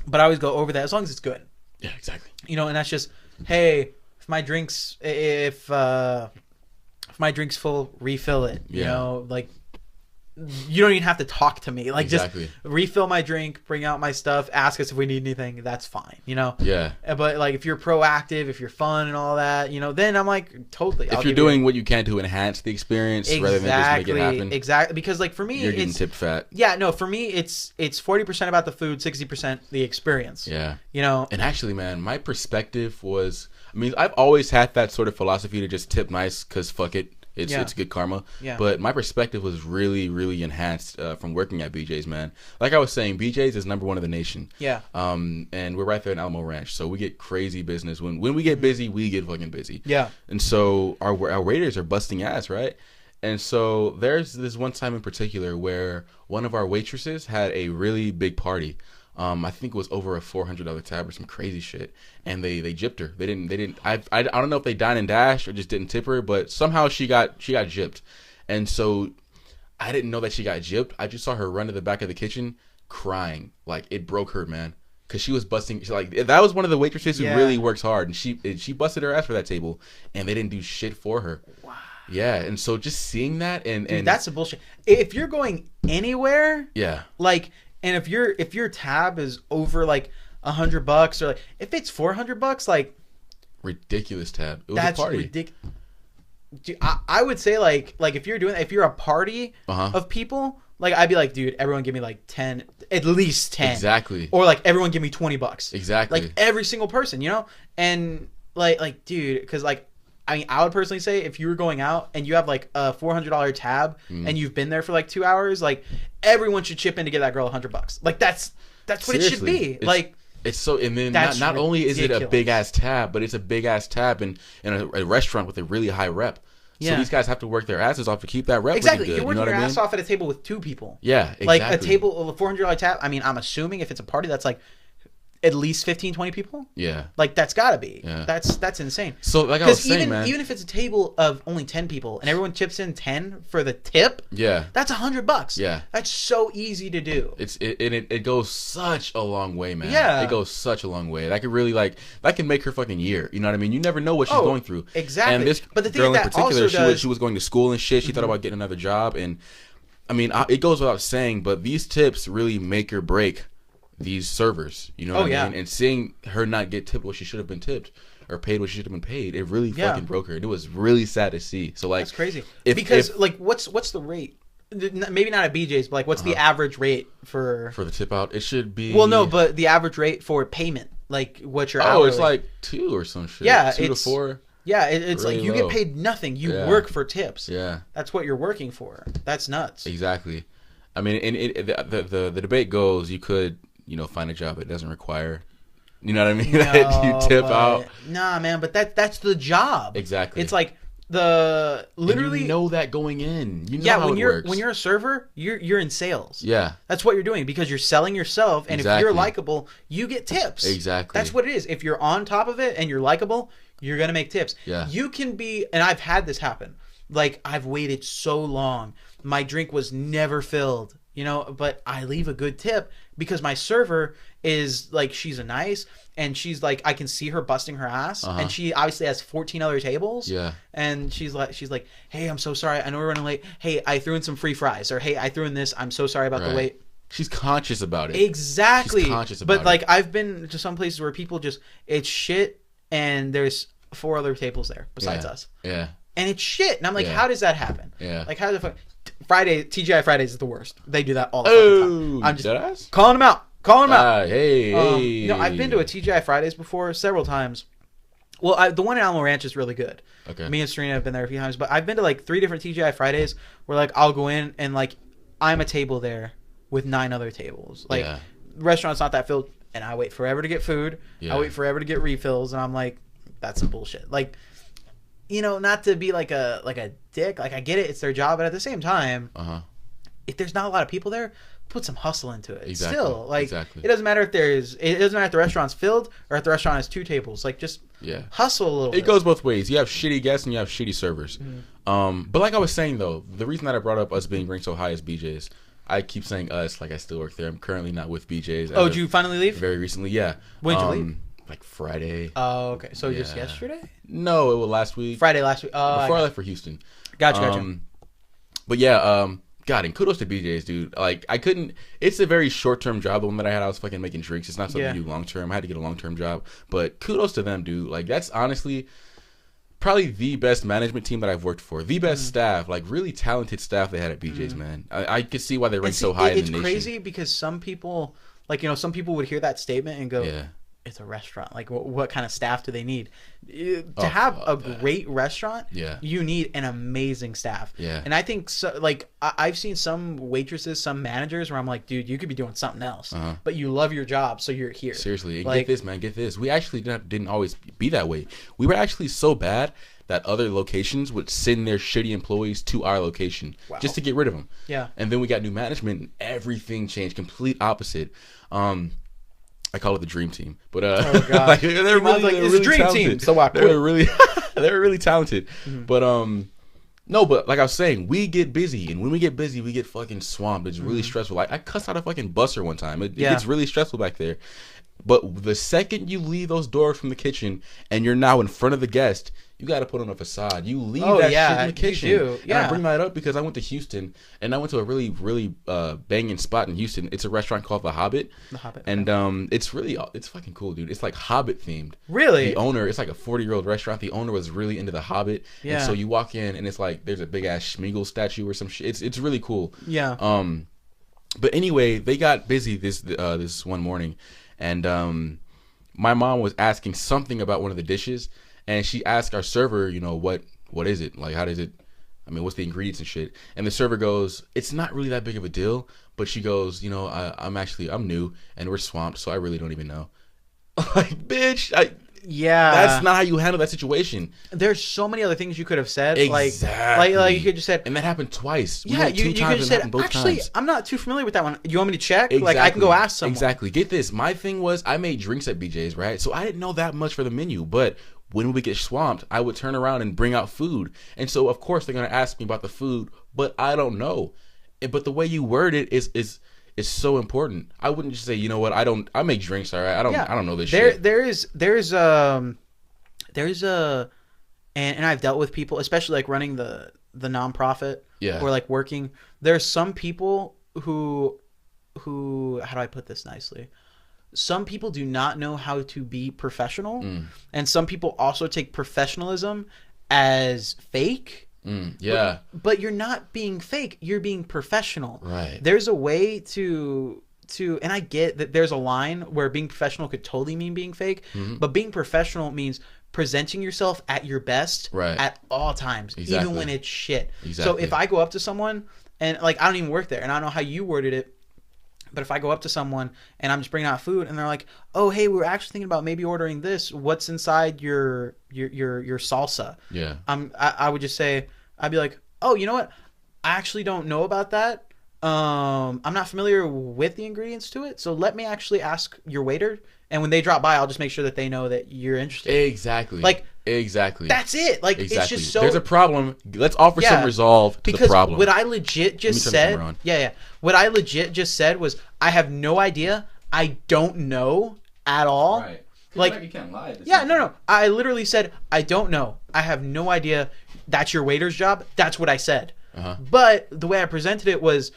but I always go over that as long as it's good. Yeah, exactly. You know, and that's just, hey, if my drink's full, refill it. You know, like you don't even have to talk to me. Like exactly. Just refill my drink, bring out my stuff, ask us if we need anything. That's fine. You know. Yeah. But like if you're proactive, if you're fun and all that, you know, then I'm like totally. If you're doing what you can to enhance the experience rather than just make it happen. Exactly. Because like for me, you're getting tip fat. Yeah. No. For me, it's 40% about the food, 60% the experience. Yeah. You know. And actually, man, my perspective was. I mean, I've always had that sort of philosophy to just tip nice because fuck it. It's good karma. Yeah. But my perspective was really, really enhanced from working at BJ's, man. Like I was saying, BJ's is #1 in the nation. Yeah. And we're right there in Alamo Ranch, so we get crazy business. When we get busy, we get fucking busy. Yeah. And so our waiters are busting ass, right? And so there's this one time in particular where one of our waitresses had a really big party. I think it was over a $400 tab or some crazy shit, and they gypped her. They didn't. I don't know if they dined and dashed or just didn't tip her, but somehow she got gypped, and so I didn't know that she got gypped. I just saw her run to the back of the kitchen crying, like it broke her, man, because she was busting. Like that was one of the waitresses who really works hard, and she busted her ass for that table, and they didn't do shit for her. Wow. Yeah, and so just seeing that and that's the bullshit. If you're going anywhere, like. And if your tab is over like $100 or like if it's $400, like ridiculous tab. It was that's a party. Ridiculous. I would say like if you're a party of people, like I'd be like, dude, everyone give me like 10, at least 10. Exactly. Or like everyone give me $20. Exactly. Like every single person, you know? And like dude, because like I mean, I would personally say if you were going out and you have like a $400 tab and you've been there for like 2 hours, like everyone should chip in to get that girl $100. Like that's what it should be. It's so, and then not only is it a big ass tab, but it's a big ass tab in a restaurant with a really high rep. So these guys have to work their asses off to keep that rep. Exactly. Good, You're working your ass off at a table with 2 people. Yeah, exactly. Like a table, a $400 tab. I mean, I'm assuming if it's a party, that's like at least 15, 20 people. Yeah. Like that's gotta be. Yeah. That's insane. So like I was saying, man, even if it's a table of only 10 people and everyone chips in 10 for the tip, that's $100. Yeah. That's so easy to do. It goes such a long way, man. Yeah. It goes such a long way. That could really that can make her fucking year. You know what I mean? You never know what she's going through. Exactly. And this but the thing girl that in particular, also she was going to school and shit. She thought about getting another job, and I mean, it goes without saying, but these tips really make or break these servers, you know what I mean? And seeing her not get tipped what she should have been tipped or paid what she should have been paid, it really fucking broke her. And it was really sad to see. So like, that's crazy. Because what's the rate? Maybe not at BJ's, but like what's the average rate for the tip out? It should be but the average rate for payment, like what's your hourly? It's like 2 or some shit. Yeah, 2 to 4. Yeah, it's really like you get paid nothing. You work for tips. Yeah, that's what you're working for. That's nuts. Exactly. I mean, and the debate goes, you could find a job that doesn't require, you know what I mean, that you tip out. Nah, man, but that's the job. Exactly. It's like literally, and you know that going in. You know how it works. When you're a server, you're in sales. Yeah. That's what you're doing because you're selling yourself, and if you're likable, you get tips. Exactly. That's what it is. If you're on top of it and you're likable, you're gonna make tips. Yeah. You can be, and I've had this happen. Like I've waited so long, my drink was never filled. But I leave a good tip because my server is like, she's a nice, and she's like, I can see her busting her ass, and she obviously has 14 other tables. Yeah. And she's like, hey, I'm so sorry. I know we're running late. Hey, I threw in some free fries, or hey, I threw in this. I'm so sorry about the wait. She's conscious about it. Exactly. She's conscious about it. But like, I've been to some places where people just, it's shit, and there's 4 other tables there besides us. Yeah. and it's shit. And I'm like, Yeah. how does that happen? Yeah. Like, how the fuck? TGI Fridays is the worst. They do that all the fucking time. I'm just deadass? calling them out. Calling them out. Hey. You know, I've been to a TGI Fridays before several times. Well, the one in Alamo Ranch is really good. Okay. Me and Serena have been there a few times, but I've been to like 3 different TGI Fridays where like I'll go in and like I'm a table there with 9 other tables. Like restaurant's not that filled, and I wait forever to get food. Yeah. I wait forever to get refills, and I'm like, that's some bullshit. Like, you know, not to be like a dick. Like I get it, it's their job, but at the same time, if there's not a lot of people there, put some hustle into it. Exactly. Still, like it doesn't matter if it doesn't matter if the restaurant's filled or if the restaurant has 2 tables. Like just hustle a little bit. It goes both ways. You have shitty guests and you have shitty servers. But like I was saying though, the reason that I brought up us being ranked so high as BJ's, I keep saying us like I still work there. I'm currently not with BJ's. Oh, did you finally leave? Very recently, yeah. When did you leave? Like Friday. Oh, okay. So just yesterday? No, it was last week. Friday last week. Before I left for Houston. Gotcha. But yeah, God, and kudos to BJ's, dude. Like, I couldn't. It's a very short-term job. The one that I had, I was fucking making drinks. It's not something you do long-term. I had to get a long-term job. But kudos to them, dude. Like, that's honestly probably the best management team that I've worked for. The best staff. Like, really talented staff they had at BJ's, man. I could see why they ranked so high in the nation. It's crazy because some people, like, you know, some people would hear that statement and go, it's a restaurant. Like, what kind of staff do they need? To have a great restaurant, you need an amazing staff. Yeah. And I think, so, like, I've seen some waitresses, some managers where I'm like, dude, you could be doing something else. But you love your job, so you're here. Seriously. And like, get this, man. Get this. We actually didn't always be that way. We were actually so bad that other locations would send their shitty employees to our location just to get rid of them. Yeah. And then we got new management and everything changed. Complete opposite. I call it the dream team, but oh god, like, they're really dream talented. Team. So I quit. They're really talented. But no, but like I was saying, we get busy, and when we get busy, we get fucking swamped. It's really stressful. Like I cussed out a fucking busser one time. It gets really stressful back there. But the second you leave those doors from the kitchen and you're now in front of the guest, you got to put on a facade. You leave that shit in the kitchen. You do. And I bring that up because I went to Houston and I went to a really, really banging spot in Houston. It's a restaurant called The Hobbit. The Hobbit. And it's fucking cool, dude. It's like Hobbit themed. Really? The owner, it's like a 40-year-old restaurant. The owner was really into The Hobbit. Yeah. And so you walk in and it's like there's a big ass Schmeagol statue or some shit. It's really cool. Yeah. But anyway, they got busy this one morning, and my mom was asking something about one of the dishes, and she asked our server, you know, what is it? Like, how does it, I mean, what's the ingredients and shit? And the server goes, it's not really that big of a deal, but she goes, you know, I'm new, and we're swamped, so I really don't even know. Like, bitch, that's not how you handle that situation. There's so many other things you could have said. Exactly. Like you could just said, and that happened twice. Yeah, you could have said, actually, I'm not too familiar with that one. You want me to check? Exactly. Like, I can go ask someone. Exactly. Get this. My thing was, I made drinks at BJ's, right? So I didn't know that much for the menu, but when we get swamped, I would turn around and bring out food. And so, of course, they're going to ask me about the food, but I don't know. But the way you word it is so important. I wouldn't just say, you know what, I make drinks, all right? I don't know this shit. There's a and I've dealt with people, especially like running the nonprofit or like working. There's some people who how do I put this nicely? Some people do not know how to be professional, and some people also take professionalism as fake. But you're not being fake, you're being professional. Right. There's a way to and I get that there's a line where being professional could totally mean being fake, but being professional means presenting yourself at your best at all times, even when it's shit. So if I go up to someone and like I don't even work there and I don't know how you worded it, but if I go up to someone and I'm just bringing out food and they're like, "Oh, hey, we were actually thinking about maybe ordering this. What's inside your salsa?" Yeah. I would just say, I'd be like, "Oh, you know what? I actually don't know about that. I'm not familiar with the ingredients to it. So let me actually ask your waiter. And when they drop by, I'll just make sure that they know that you're interested." Exactly. Like, exactly. That's it. Like, it's just so. There's a problem. Let's offer some resolve to the problem. Because what I legit just said. What I legit just said was, I have no idea. I don't know at all. Right. Like you can't lie. No. I literally said, I don't know. I have no idea. That's your waiter's job. That's what I said. But the way I presented it was,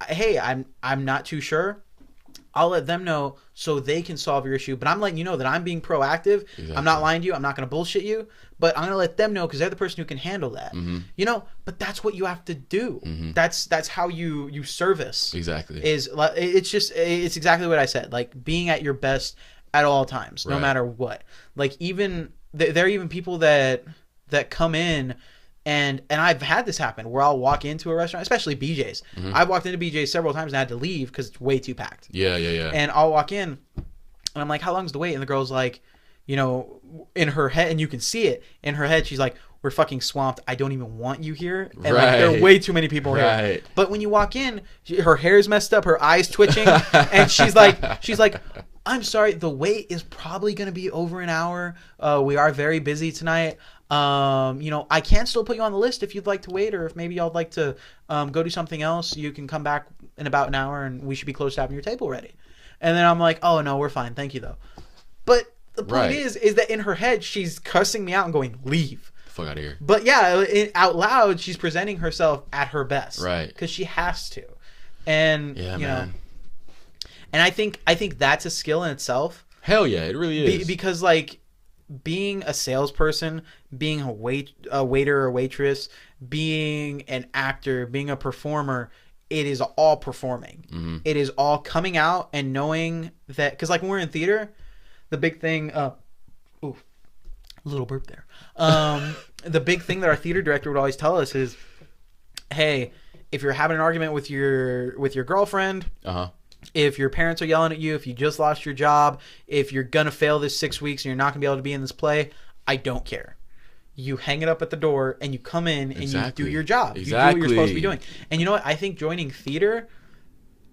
hey, I'm not too sure. I'll let them know so they can solve your issue. But I'm letting you know that I'm being proactive. Exactly. I'm not lying to you. I'm not going to bullshit you. But I'm going to let them know because they're the person who can handle that. You know, but that's what you have to do. That's how you service. Exactly. It's exactly what I said. Like being at your best at all times, no matter what. Like even there are even people that come in. And I've had this happen where I'll walk into a restaurant, especially BJ's. I've walked into BJ's several times and I had to leave because it's way too packed. Yeah. And I'll walk in and I'm like, how long's the wait? And the girl's like, you know, in her head, and you can see it in her head, she's like, we're fucking swamped. I don't even want you here. And like, there are way too many people here. But when you walk in, her hair's messed up, her eyes twitching, and she's like, I'm sorry, the wait is probably going to be over an hour. We are very busy tonight. You know, I can still put you on the list if you'd like to wait, or if maybe y'all like to go do something else. You can come back in about an hour, and we should be close to having your table ready. And then I'm like, oh no, we're fine, thank you though. But the point is that in her head she's cussing me out and going, leave. Fuck out of here. But yeah, out loud she's presenting herself at her best, right? Because she has to. And yeah, you man. know, and I think that's a skill in itself. Hell yeah, it really is. Because like, being a salesperson, being a waiter or waitress, being an actor, being a performer, it is all performing. It is all coming out and knowing that, because like when we're in theater, the big thing, ooh, little burp there. The big thing that our theater director would always tell us is, hey, if you're having an argument with your girlfriend, if your parents are yelling at you, if you just lost your job, if you're going to fail this 6 weeks and you're not going to be able to be in this play, I don't care. You hang it up at the door and you come in and you do your job. You do what you're supposed to be doing. And you know what? I think joining theater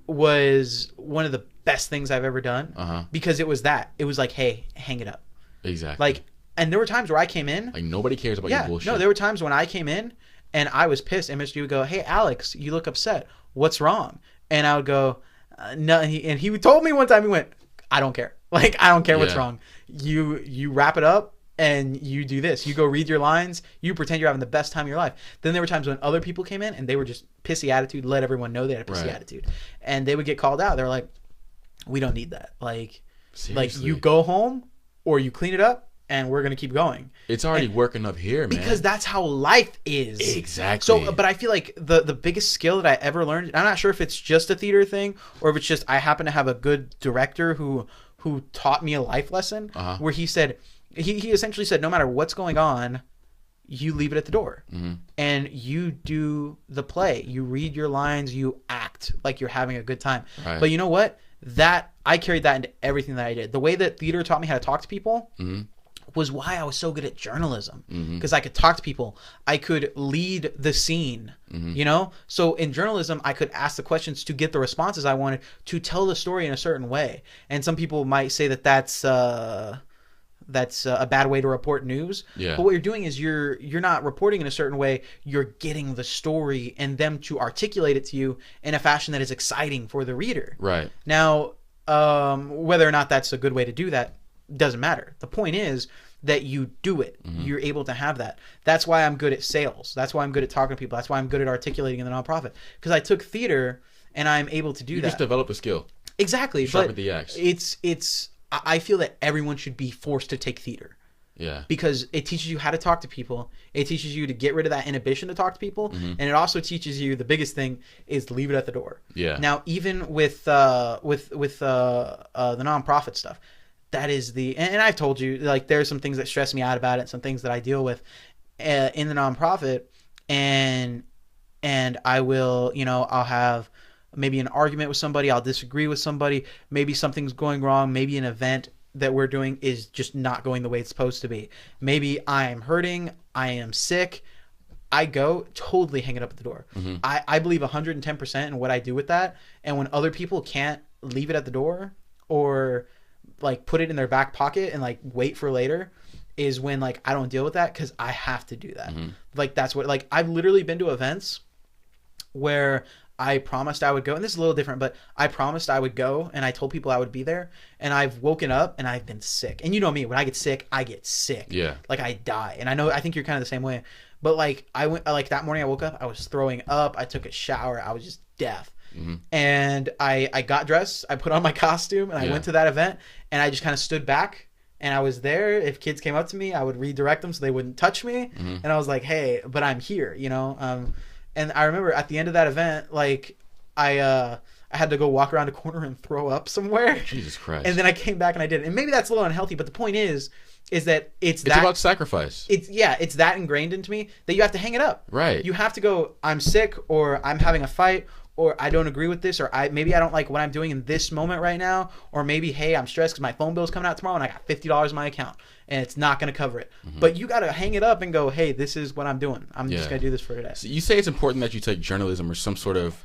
was one of the best things I've ever done because it was that. It was like, hey, hang it up. Exactly. Like, and there were times where I came in. Like, nobody cares about your bullshit. No, there were times when I came in and I was pissed and Mr. D would go, hey, Alex, you look upset. What's wrong? And I would go, no, and he told me one time, he went, I don't care. Like, I don't care what's wrong. You wrap it up and you do this. You go read your lines. You pretend you're having the best time of your life. Then there were times when other people came in and they were just pissy attitude, let everyone know they had a pissy attitude. And they would get called out. They're like, we don't need that. Like, seriously. Like you go home or you clean it up and we're going to keep going. It's already working up here, man. Because that's how life is. Exactly. So, but I feel like the biggest skill that I ever learned, I'm not sure if it's just a theater thing or if it's just I happen to have a good director who taught me a life lesson where he said, he essentially said, no matter what's going on, you leave it at the door and you do the play. You read your lines, you act like you're having a good time. Right. But you know what? That I carried that into everything that I did. The way that theater taught me how to talk to people was why I was so good at journalism, because I could talk to people. I could lead the scene, you know? So in journalism, I could ask the questions to get the responses I wanted to tell the story in a certain way. And some people might say that that's a bad way to report news. Yeah. But what you're doing is you're not reporting in a certain way. You're getting the story and them to articulate it to you in a fashion that is exciting for the reader. Right. Now, whether or not that's a good way to do that doesn't matter. The point is that you do it. You're able to have that. That's why I'm good at sales. That's why I'm good at talking to people. That's why I'm good at articulating in the nonprofit, because I took theater and I'm able to do that. You just develop a skill. Exactly. Sharpen the axe. I feel that everyone should be forced to take theater. Yeah. Because it teaches you how to talk to people. It teaches you to get rid of that inhibition to talk to people. And it also teaches you, the biggest thing is leave it at the door. Yeah. Now, even with the nonprofit stuff, that is and I've told you, like, there's some things that stress me out about it, some things that I deal with in the nonprofit, and I will, you know, I'll have maybe an argument with somebody, I'll disagree with somebody, maybe something's going wrong, maybe an event that we're doing is just not going the way it's supposed to be. Maybe I am hurting, I am sick, I go totally hang it up at the door. I believe 110% in what I do with that, and when other people can't leave it at the door or like put it in their back pocket and like wait for later, is when like I don't deal with that, because I have to do that. Like that's what, like, I've literally been to events where I promised I would go, and this is a little different, but I promised I would go and I told people I would be there, and I've woken up and I've been sick. And you know me, when I get sick, I get sick. Yeah. Like I die. And I think you're kind of the same way. But like I went, like that morning I woke up, I was throwing up, I took a shower, I was just deaf. And I got dressed, I put on my costume, and I went to that event, and I just kind of stood back. And I was there. If kids came up to me, I would redirect them so they wouldn't touch me. And I was like, hey, but I'm here, you know? And I remember at the end of that event, like, I had to go walk around a corner and throw up somewhere. Jesus Christ. And then I came back and I did it. And maybe that's a little unhealthy, but the point is that it's about sacrifice. It's that ingrained into me that you have to hang it up. Right. You have to go, I'm sick, or I'm having a fight, or I don't agree with this, or maybe I don't like what I'm doing in this moment right now, or maybe, hey, I'm stressed because my phone bill's coming out tomorrow and I got $50 in my account and it's not going to cover it. But you got to hang it up and go, hey, this is what I'm doing. I'm just going to do this for today. So you say it's important that you take journalism or some sort of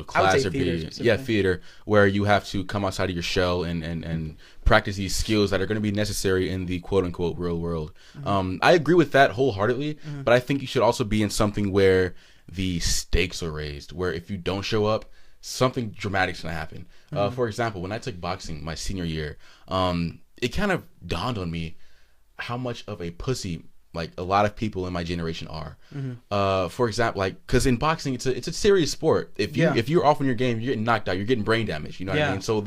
class or theater, where you have to come outside of your shell and practice these skills that are going to be necessary in the quote unquote real world. I agree with that wholeheartedly, but I think you should also be in something where the stakes are raised, where if you don't show up, something dramatic's gonna happen. For example, when I took boxing my senior year, it kind of dawned on me how much of a pussy like a lot of people in my generation are. For example, like, because in boxing it's a serious sport. If you're off in your game, you're getting knocked out, you're getting brain damage, you know what I mean? So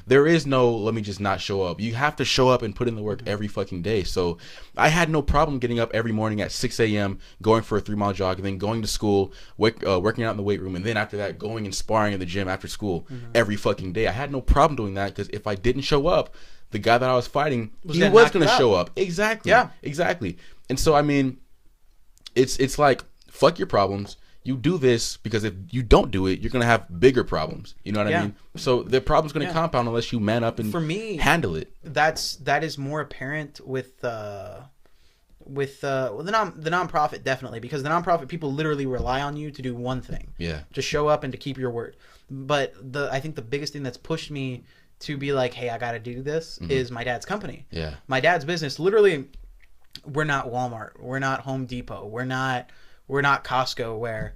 there is no let me just not show up. You have to show up and put in the work every fucking day. So I had no problem getting up every morning at 6 a.m., going for a 3-mile jog, and then going to school, working out in the weight room, and then after that going and sparring in the gym after school every fucking day. I had no problem doing that, because if I didn't show up, the guy that I was fighting, he was going to show up. Exactly. Yeah. Exactly. And so, I mean, it's like, fuck your problems. You do this, because if you don't do it, you're going to have bigger problems. You know what I mean? So the problem's going to compound unless you man up and for me, handle it. That is more apparent with the nonprofit, definitely, because the nonprofit people literally rely on you to do one thing. Yeah. To show up and to keep your word. But I think the biggest thing that's pushed me to be like, hey, I got to do this is my dad's company. Yeah. My dad's business, literally, we're not Walmart, we're not Home Depot, we're not Costco, where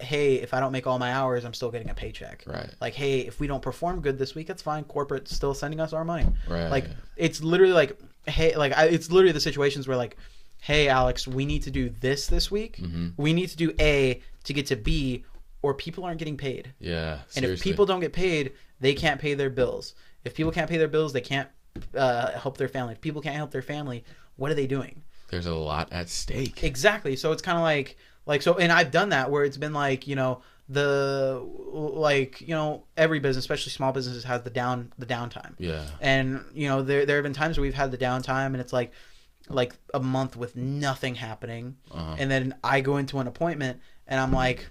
hey, if I don't make all my hours, I'm still getting a paycheck. Right. Like, hey, if we don't perform good this week, that's fine. Corporate's still sending us our money. Right. Like, it's literally like, hey, like, it's literally the situations where, like, hey, Alex, we need to do this week. We need to do A to get to B, or people aren't getting paid. Yeah. Seriously. And if people don't get paid, they can't pay their bills. If people can't pay their bills, they can't help their family. If people can't help their family, what are they doing? There's a lot at stake. Exactly. So it's kind of like so, and I've done that where it's been like, you know, every business, especially small businesses, has the downtime. Yeah. And you know, there have been times where we've had the downtime and it's like a month with nothing happening, and then I go into an appointment and I'm like,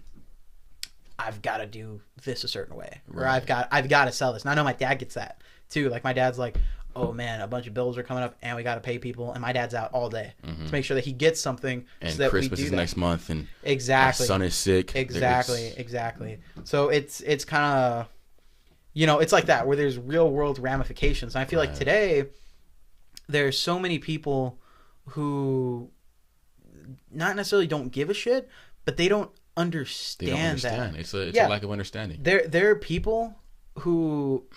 I've got to do this a certain way, or I've got to sell this. And I know my dad gets that too. Like, my dad's like, oh man, a bunch of bills are coming up and we got to pay people, and my dad's out all day to make sure that he gets something. And so that Christmas is next month, and exactly, my son is sick. Exactly. So it's kind of, you know, it's like that, where there's real world ramifications. And I feel like today there's so many people who not necessarily don't give a shit, but they don't understand that. It's a lack of understanding. There are people who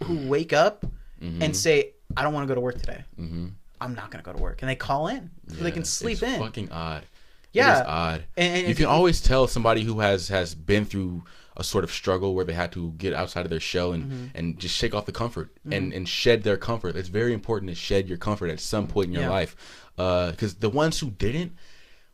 wake up and say, I don't want to go to work today. I'm not going to go to work. And they call in so they can sleep in. It's fucking odd. Yeah. It is odd. And you can always tell somebody who has been through a sort of struggle where they had to get outside of their shell and just shake off the comfort and shed their comfort. It's very important to shed your comfort at some point in your life. Because the ones who didn't,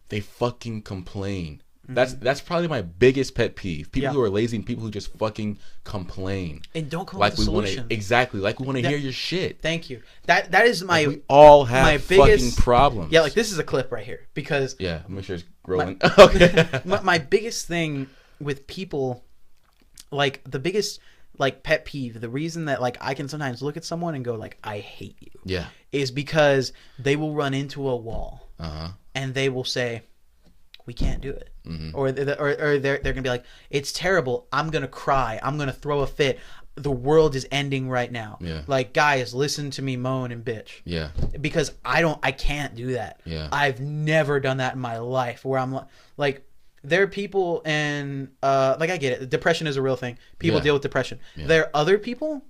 they fucking complain. That's probably my biggest pet peeve. People who are lazy and people who just fucking complain and don't come up with a solution. Exactly, like we want to hear your shit. Thank you. That is my. Like, we all have my fucking problems. Yeah, like this is a clip right here because. Yeah, make sure it's rolling. Okay. my biggest thing with people, like the biggest like pet peeve, the reason that like I can sometimes look at someone and go like I hate you. Yeah. Is because they will run into a wall. And they will say, we can't do it. Or they're gonna be like, it's terrible, I'm gonna cry, I'm gonna throw a fit, the world is ending right now. Yeah. Like, guys, listen to me moan and bitch. Yeah. Because I can't do that. Yeah. I've never done that in my life, where I'm like, there are people, and like, I get it, depression is a real thing, people deal with depression. There are other people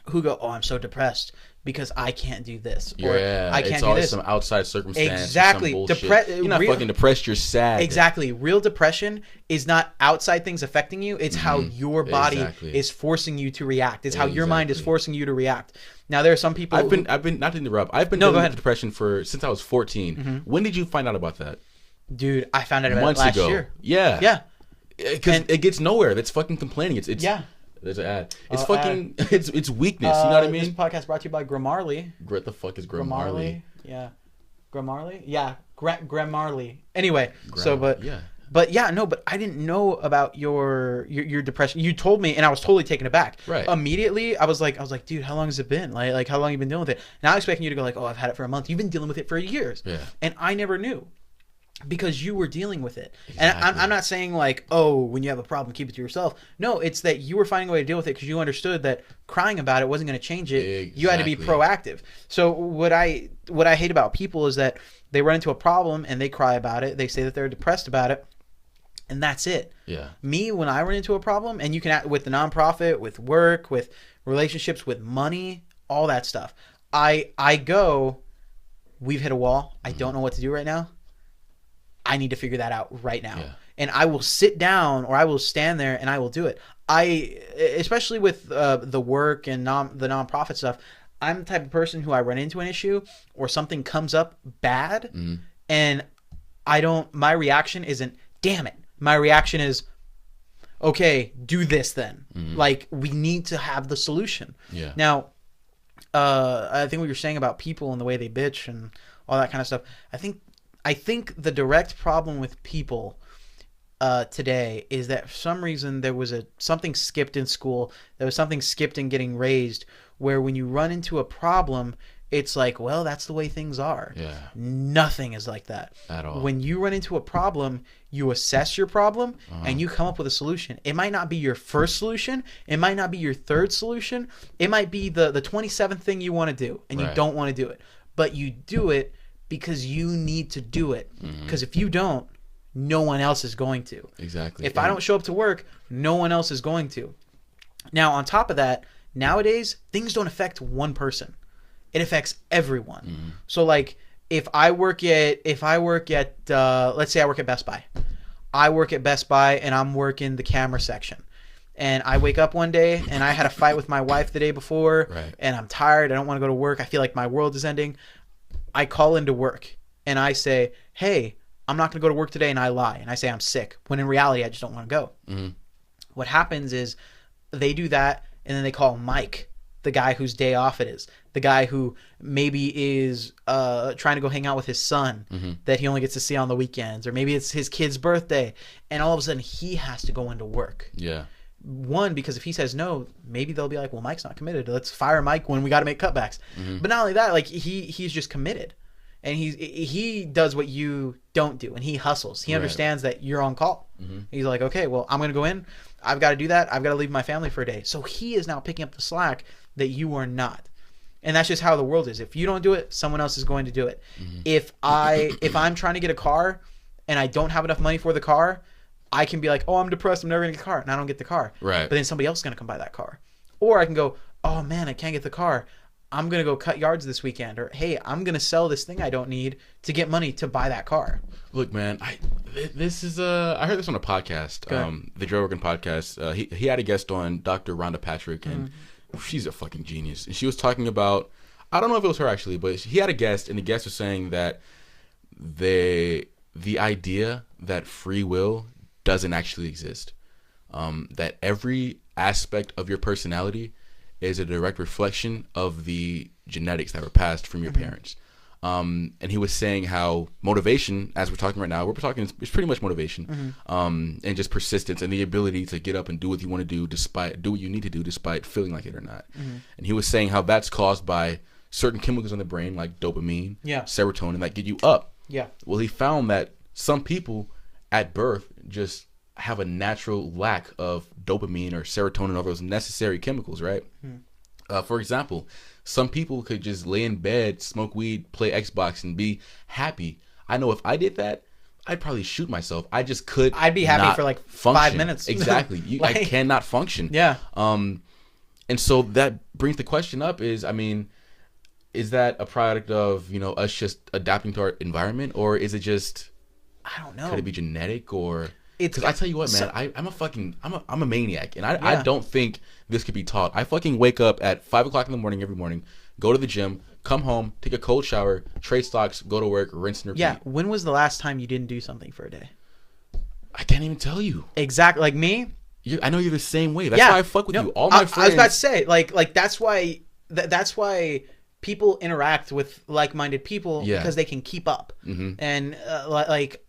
who go, oh, I'm so depressed because I can't do this, or Yeah, I can't it's do always this. some outside circumstance. Exactly. Some bullshit. You're not fucking depressed. You're sad. Exactly. Real depression is not outside things affecting you. It's how your body is forcing you to react. It's how your mind is forcing you to react. Now, there are some people. I've been not to interrupt. I've been dealing with depression since I was 14. When did you find out about that? Dude, I found out about Months it last ago. year. Yeah. Yeah. Because it gets nowhere. That's fucking complaining. It's yeah. There's an ad. It's fucking. It's weakness. You know what I mean? This podcast brought to you by Grammarly. What the fuck is Grammarly? Yeah. Grammarly? Yeah. Grammarly. Anyway, yeah. But I didn't know about your depression. You told me, and I was totally taken aback. Right. Immediately, I was like, dude, how long has it been? Like how long have you been dealing with it? Now I'm expecting you to go like, oh, I've had it for a month. You've been dealing with it for years. Yeah. And I never knew. Because you were dealing with it. Exactly. And I'm not saying like, oh, when you have a problem, keep it to yourself. No, it's that you were finding a way to deal with it because you understood that crying about it wasn't going to change it. Exactly. You had to be proactive. So what I hate about people is that they run into a problem and they cry about it. They say that they're depressed about it. And that's it. Yeah. Me, when I run into a problem, and you can act with the nonprofit, with work, with relationships, with money, all that stuff. I go, we've hit a wall. I don't know what to do right now. I need to figure that out right now. Yeah. And I will sit down or I will stand there and I will do it. Especially with the work and the nonprofit stuff, I'm the type of person who I run into an issue or something comes up bad and my reaction isn't, damn it. My reaction is, okay, do this then. Like, we need to have the solution. Yeah. Now, I think what you're saying about people and the way they bitch and all that kind of stuff, I think the direct problem with people today is that for some reason there was something skipped in school. There was something skipped in getting raised where when you run into a problem, it's like, well, that's the way things are. Yeah. Nothing is like that. At all. When you run into a problem, you assess your problem and you come up with a solution. It might not be your first solution. It might not be your third solution. It might be the 27th thing you want to do and you don't want to do it. But you do it because you need to do it. Because if you don't, no one else is going to. Exactly. If I don't show up to work, no one else is going to. Now, on top of that, nowadays, things don't affect one person. It affects everyone. So, like, if I work at, let's say I work at Best Buy. I work at Best Buy and I'm working the camera section. And I wake up one day and I had a fight with my wife the day before. And I'm tired. I don't want to go to work. I feel like my world is ending. I call into work and I say, hey, I'm not going to go to work today, and I lie. And I say I'm sick, when in reality, I just don't want to go. What happens is they do that, and then they call Mike, the guy whose day off it is, the guy who maybe is trying to go hang out with his son that he only gets to see on the weekends, or maybe it's his kid's birthday, and all of a sudden he has to go into work. Yeah. One, because if he says no, maybe they'll be like, well, Mike's not committed. Let's fire Mike when we got to make cutbacks. But not only that, like he's just committed. And he does what you don't do, and he hustles. He understands that you're on call. He's like, okay, well, I'm going to go in. I've got to do that. I've got to leave my family for a day. So he is now picking up the slack that you are not. And that's just how the world is. If you don't do it, someone else is going to do it. If I'm trying to get a car and I don't have enough money for the car, I can be like, oh, I'm depressed. I'm never going to get a car. And I don't get the car. Right. But then somebody else is going to come buy that car. Or I can go, oh, man, I can't get the car. I'm going to go cut yards this weekend. Or, hey, I'm going to sell this thing I don't need to get money to buy that car. Look, man, I heard this on a podcast, the Joe Rogan podcast. He had a guest on, Dr. Rhonda Patrick, and she's a fucking genius. And she was talking about, I don't know if it was her actually, but he had a guest, and the guest was saying that the idea that free will doesn't actually exist. That every aspect of your personality is a direct reflection of the genetics that were passed from your parents. And he was saying how motivation, as we're talking right now, it's pretty much motivation, and just persistence and the ability to get up and do what you want to do, do what you need to do despite feeling like it or not. And he was saying how that's caused by certain chemicals in the brain like dopamine, serotonin, that get you up. Well, he found that some people at birth just have a natural lack of dopamine or serotonin, or those necessary chemicals, right? For example, some people could just lay in bed, smoke weed, play Xbox, and be happy. I know if I did that, I'd probably shoot myself. I just could. I'd be happy for like function. 5 minutes. Exactly. I cannot function. Yeah. And so that brings the question up is, I mean, is that a product of, you know, us just adapting to our environment, or is it just, I don't know. could it be genetic, or It's because I tell you what, man, I'm a maniac, and I Yeah. don't think this could be taught. I fucking wake up at 5 o'clock in the morning every morning, go to the gym, come home, take a cold shower, trade stocks, go to work, rinse and repeat. Yeah. When was the last time you didn't do something for a day? I can't even tell you. Exactly. Like me. I know you're the same way. That's why I fuck with you. All my friends. I was about to say, like that's why people interact with like-minded people because they can keep up. Mm-hmm. And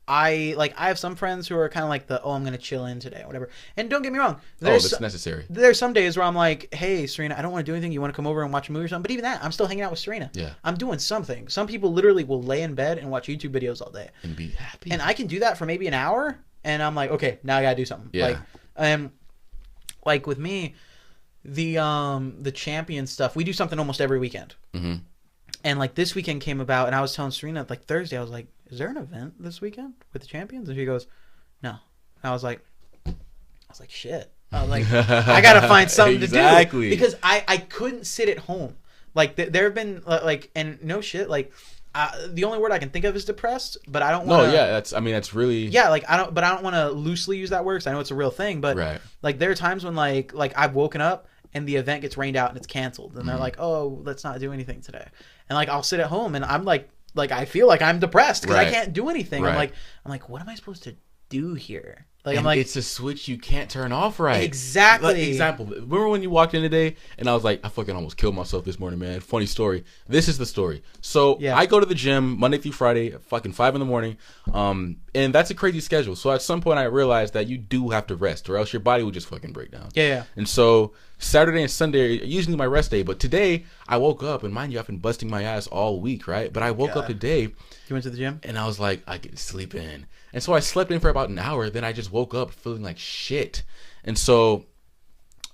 I have some friends who are kind of like I'm gonna chill in today or whatever. And don't get me wrong, that's necessary. There's some days where I'm like, hey Serena, I don't want to do anything. You want to come over and watch a movie or something? But even that, I'm still hanging out with Serena. Yeah, I'm doing something. Some people literally will lay in bed and watch YouTube videos all day and be happy. And I can do that for maybe an hour, and I'm like, okay, now I gotta do something. Yeah. Like with me, the champion stuff, we do something almost every weekend. Mm-hmm. And like this weekend came about, and I was telling Serena like Thursday, I was like, is there an event this weekend with the champions? And she goes, no. And I was like shit. I was like, I gotta find something to do, because I couldn't sit at home. Like there have been like, and no shit, like the only word I can think of is depressed, but I don't want to. No, yeah, that's really. Yeah, like I don't want to loosely use that word because I know it's a real thing. But like there are times when like I've woken up and the event gets rained out and it's canceled, and they're like, oh, let's not do anything today. And like I'll sit at home and I'm like I feel like I'm depressed because I can't do anything. I'm like, what am I supposed to do here? Like and I'm like, it's a switch you can't turn off right. Exactly. Like, example. Remember when you walked in today and I was like, I fucking almost killed myself this morning, man. Funny story. This is the story. So I go to the gym Monday through Friday at fucking 5 in the morning. And that's a crazy schedule. So at some point I realized that you do have to rest, or else your body will just fucking break down. Yeah. And so Saturday and Sunday are usually my rest day. But today I woke up, and mind you, I've been busting my ass all week, right? But I woke up today. You went to the gym? And I was like, I can sleep in. And so I slept in for about an hour. Then I just woke up feeling like shit. And so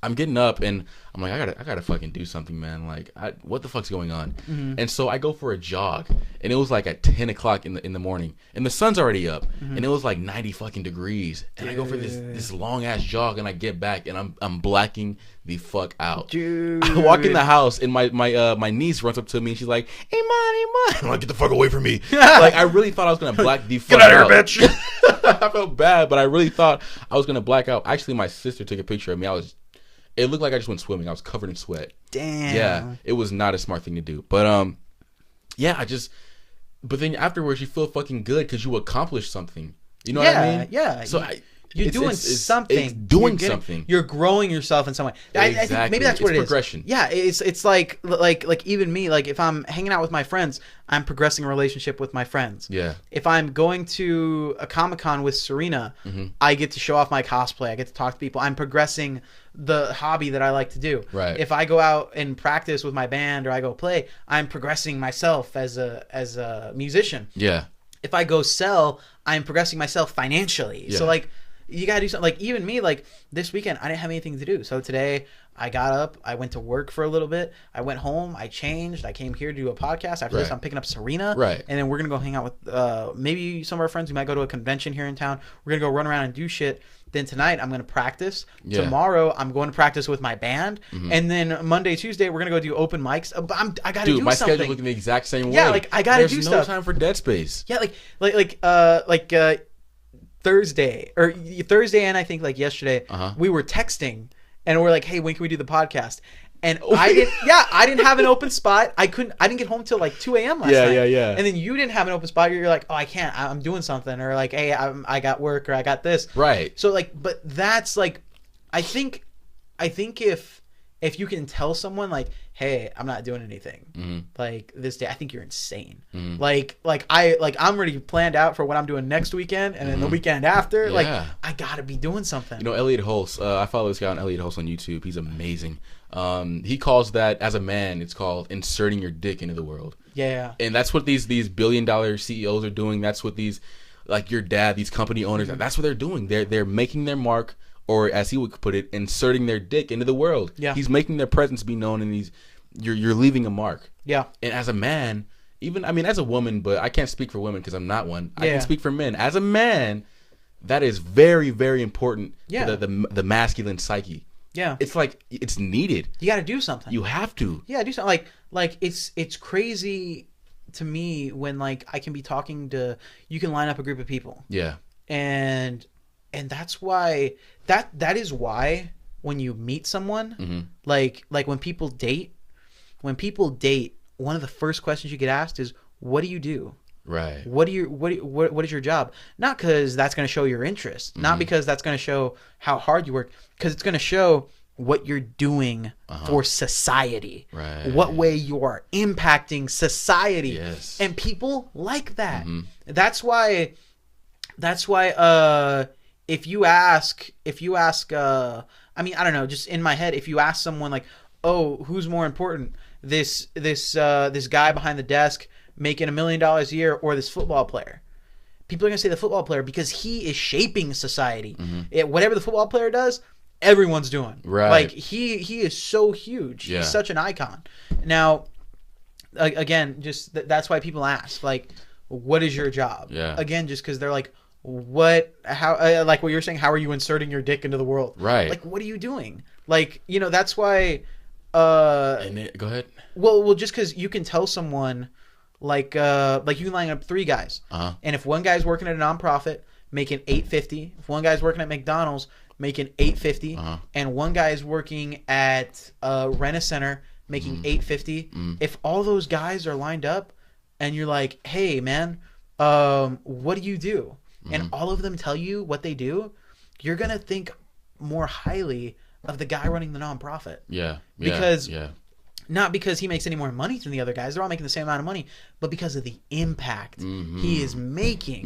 I'm getting up and I'm like, I gotta fucking do something, man. Like, what the fuck's going on? Mm-hmm. And so I go for a jog, and it was like at 10 o'clock in the morning, and the sun's already up, and it was like 90 fucking degrees. And I go for this long ass jog, and I get back, and I'm blacking the fuck out. Dude. I walk in the house, and my niece runs up to me, and she's like, "Hey, man." I'm like, "Get the fuck away from me!" Like, I really thought I was gonna black the fuck out. Get out of here, bitch. I felt bad, but I really thought I was gonna black out. Actually, my sister took a picture of me. It looked like I just went swimming. I was covered in sweat. Damn. Yeah, it was not a smart thing to do. But yeah, but then afterwards you feel fucking good because you accomplished something. You know what I mean? Yeah. So you're doing something. It's doing something. You're growing yourself in some way. Exactly. I think maybe that's what it is. Progression. Yeah, it's like even me, like if I'm hanging out with my friends, I'm progressing a relationship with my friends. Yeah. If I'm going to a Comic-Con with Serena, I get to show off my cosplay. I get to talk to people. I'm progressing the hobby that I like to do. Right. If I go out and practice with my band or I go play, I'm progressing myself as a musician. Yeah. If I go sell, I'm progressing myself financially. Yeah. So like you gotta do something. Like even me, like this weekend I didn't have anything to do. So today I got up, I went to work for a little bit, I went home, I changed, I came here to do a podcast. After this I'm picking up Serena. Right. And then we're gonna go hang out with maybe some of our friends. We might go to a convention here in town. We're gonna go run around and do shit. Then tonight I'm gonna practice. Yeah. Tomorrow I'm going to practice with my band. And then Monday, Tuesday we're gonna go do open mics. I gotta do something. Dude, my schedule looking the exact same way. Yeah, like I gotta do stuff. There's no time for dead space. Yeah, like Thursday and I think like yesterday we were texting and we're like, hey, when can we do the podcast? And I didn't have an open spot. I didn't get home till like 2 a.m. last night. Yeah. And then you didn't have an open spot. You're like, oh, I can't. I'm doing something. Or like, hey, I got work or I got this. Right. So like, but that's like, I think if you can tell someone like, hey, I'm not doing anything like this day, I think you're insane. Like I'm already planned out for what I'm doing next weekend and then the weekend after. Like I gotta be doing something. You know, Elliot Hulse, I follow this guy on Elliot Hulse on YouTube. He's amazing. He calls that, as a man, it's called inserting your dick into the world. Yeah. And that's what these $1 billion CEOs are doing. That's what these, like your dad, these company owners, that's what they're doing. They're making their mark, or as he would put it, inserting their dick into the world. Yeah. He's making their presence be known, and you're leaving a mark. Yeah. And as a man, as a woman, but I can't speak for women because I'm not one. I can speak for men. As a man, that is very, very important to the masculine psyche. Yeah. It's like it's needed. You got to do something. You have to. Yeah, do something. Like it's crazy to me when like I can be talking to, you can line up a group of people. Yeah. And that's why that is why when you meet someone, like when people date, one of the first questions you get asked is, what do you do? Right. What is your job? Not because that's going to show your interest, not because that's going to show how hard you work, because it's going to show what you're doing for society. Right. What way you are impacting society. Yes. And people like that. That's why if you ask I mean, I don't know, just in my head, if you ask someone like, "Oh, who's more important? This guy behind the desk making $1 million a year or this football player?" People are going to say the football player because he is shaping society. Whatever the football player does, everyone's doing. Right. Like he is so huge. Yeah. He's such an icon. Now, again, just that's why people ask, like, what is your job? Yeah. Again, just because they're like, how, like what you're saying, how are you inserting your dick into the world? Right. Like, what are you doing? Like, that's why. Go ahead. Well, just because you can tell someone, like you can line up 3 guys, and if one guy's working at a nonprofit making $8.50, if one guy's working at McDonald's making $8.50, and one guy's working at Rent-A-Center making $8.50, if all those guys are lined up, and you're like, "Hey, man, what do you do?" and all of them tell you what they do, you're gonna think more highly of the guy running the nonprofit. Yeah. Because not because he makes any more money than the other guys, they're all making the same amount of money, but because of the impact he is making.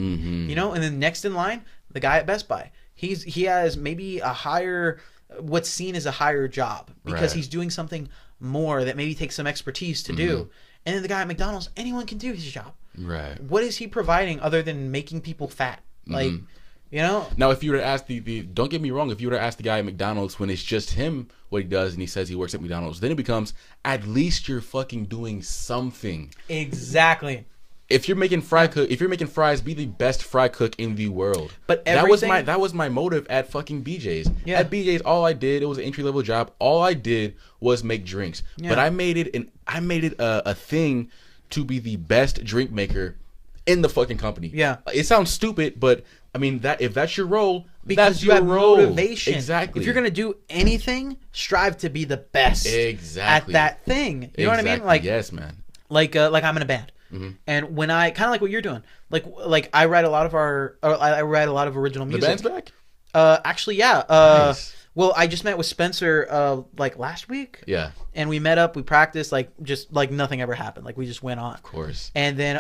And then next in line, the guy at Best Buy. He has maybe a higher, what's seen as a higher job, because he's doing something more that maybe takes some expertise to do. And then the guy at McDonald's, anyone can do his job. Right. What is he providing other than making people fat? Like, Now, if you were to ask the don't get me wrong, if you were to ask the guy at McDonald's when it's just him what he does and he says he works at McDonald's, then it becomes, at least you're fucking doing something. Exactly. If you're making fries, be the best fry cook in the world. But that was my motive at fucking BJ's. Yeah. At BJ's, all I did, it was an entry level job. All I did was make drinks. Yeah. But I made it a thing to be the best drink maker in the fucking company. Yeah. It sounds stupid, but I mean, that if that's your role, because that's you your have role. motivation. Exactly. If you're gonna do anything, strive to be the best. Exactly. At that thing. You know what I mean? Like, yes, man. Like I'm in a band, and when I kind of like what you're doing, like I write a lot of original music. The band's back. Actually, yeah. Nice. Well, I just met with Spencer like last week. Yeah. And we met up, we practiced, just nothing ever happened. Like we just went on. Of course. And then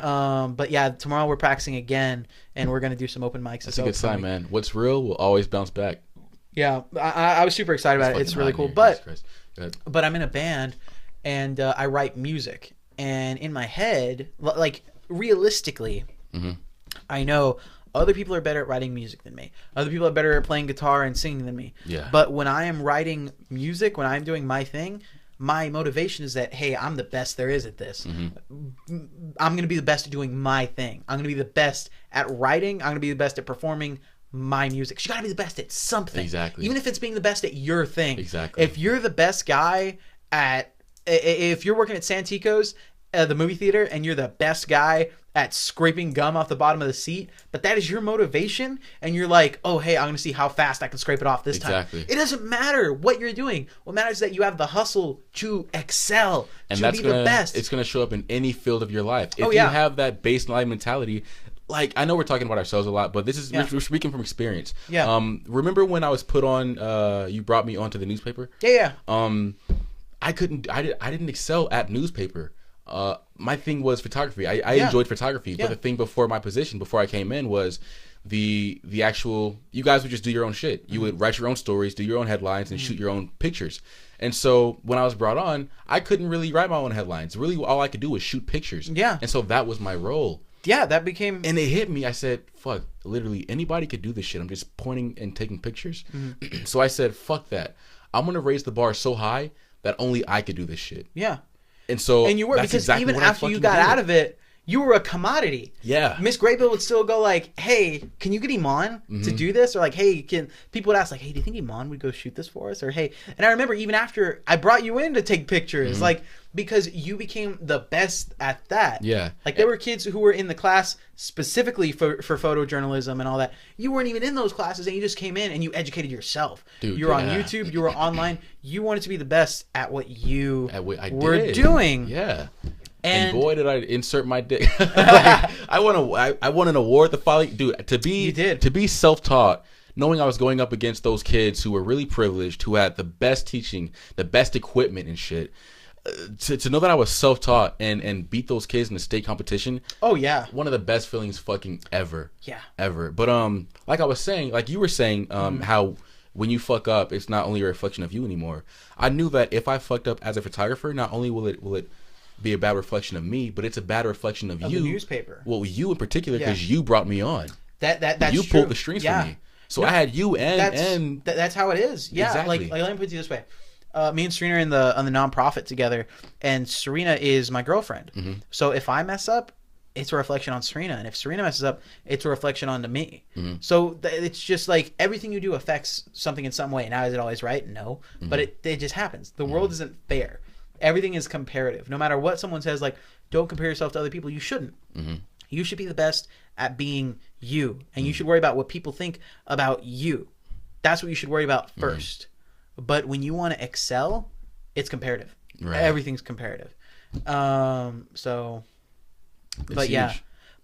but yeah, tomorrow we're practicing again, and we're gonna do some open mics. That's a good sign, man. What's real will always bounce back. Yeah, I was super excited about it. It's really cool. But I'm in a band, and I write music, and in my head, like realistically, I know other people are better at writing music than me. Other people are better at playing guitar and singing than me. Yeah. But when I am writing music, when I'm doing my thing, my motivation is that, hey, I'm the best there is at this. I'm going to be the best at doing my thing. I'm going to be the best at writing. I'm going to be the best at performing my music. You got to be the best at something. Exactly. Even if it's being the best at your thing. Exactly. If you're the best guy if you're working at Santico's, the movie theater, and you're the best guy at scraping gum off the bottom of the seat, but that is your motivation, and you're like, oh, hey, I'm going to see how fast I can scrape it off this time. It doesn't matter what you're doing. What matters is that you have the hustle to excel, and to be the best. It's going to show up in any field of your life. If you have that baseline mentality, like, I know we're talking about ourselves a lot, but this is we're speaking from experience. Yeah. Remember when I was put on, you brought me onto the newspaper? Yeah. I didn't excel at newspaper. My thing was photography. I enjoyed photography, but the thing before my position, before I came in, was the actual, you guys would just do your own shit. You would write your own stories, do your own headlines, and shoot your own pictures. And so when I was brought on, I couldn't really write my own headlines. Really, all I could do was shoot pictures. Yeah. And so that was my role. Yeah, that became... And it hit me. I said, fuck, literally anybody could do this shit. I'm just pointing and taking pictures. So I said, fuck that. I'm going to raise the bar so high that only I could do this shit. Yeah. And so you were, because even after you got out of it, you were a commodity. Yeah. Miss Graybill would still go like, hey, can you get Iman to do this? Or like, hey, people would ask like, hey, do you think Iman would go shoot this for us? Or hey, and I remember even after I brought you in to take pictures, like, because you became the best at that. Yeah. Like there were kids who were in the class specifically for photojournalism and all that. You weren't even in those classes and you just came in and you educated yourself. Dude, you were on YouTube, you were online. You wanted to be the best at what you were doing. Yeah. And boy, did I insert my dick. Like, I won an award the following, dude, to be self-taught, knowing I was going up against those kids who were really privileged, who had the best teaching, the best equipment and shit. To know that I was self-taught and beat those kids in the state competition. Oh yeah. One of the best feelings fucking ever. Yeah. Ever. But like I was saying, like you were saying, how when you fuck up, it's not only a reflection of you anymore. I knew that if I fucked up as a photographer, not only will it be a bad reflection of me, but it's a bad reflection of you. The newspaper. Well, you in particular, because you brought me on. That's you true. pulled the strings for me. So I had you and that's how it is. Yeah. Exactly. Like let me put it this way. Me and Serena are on the nonprofit together, and Serena is my girlfriend. So if I mess up, it's a reflection on Serena, and if Serena messes up, it's a reflection on me. So it's just like everything you do affects something in some way. Now, is it always right? No, but it just happens. The world isn't fair. Everything is comparative. No matter what someone says, like, don't compare yourself to other people, you shouldn't. You should be the best at being you, and you should worry about what people think about you. That's what you should worry about first. But when you want to excel, it's comparative. Right. Everything's comparative. So, it's but huge. yeah,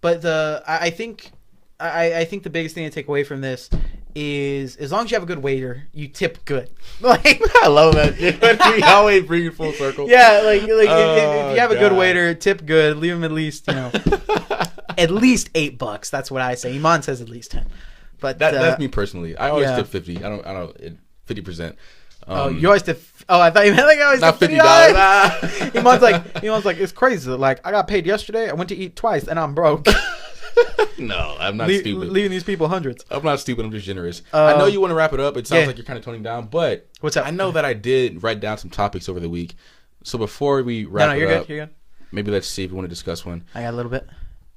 but I think the biggest thing to take away from this is as long as you have a good waiter, you tip good. Like I love that. We always bring it full circle. Yeah, like if you have a good waiter, tip good. Leave them at least at least $8. That's what I say. Iman says at least 10. But that's me personally. I always tip 50. I don't 50%. You always tip. Oh, I thought you meant like I always not tip $50. Iman's like it's crazy. Like I got paid yesterday. I went to eat twice, and I'm broke. No, I'm not stupid. Leaving these people hundreds. I'm not stupid. I'm just generous. I know you want to wrap it up. It sounds like you're kind of toning down, but what's up? I know that I did write down some topics over the week. So before we wrap it up, you're good. Maybe let's see if we want to discuss one. I got a little bit.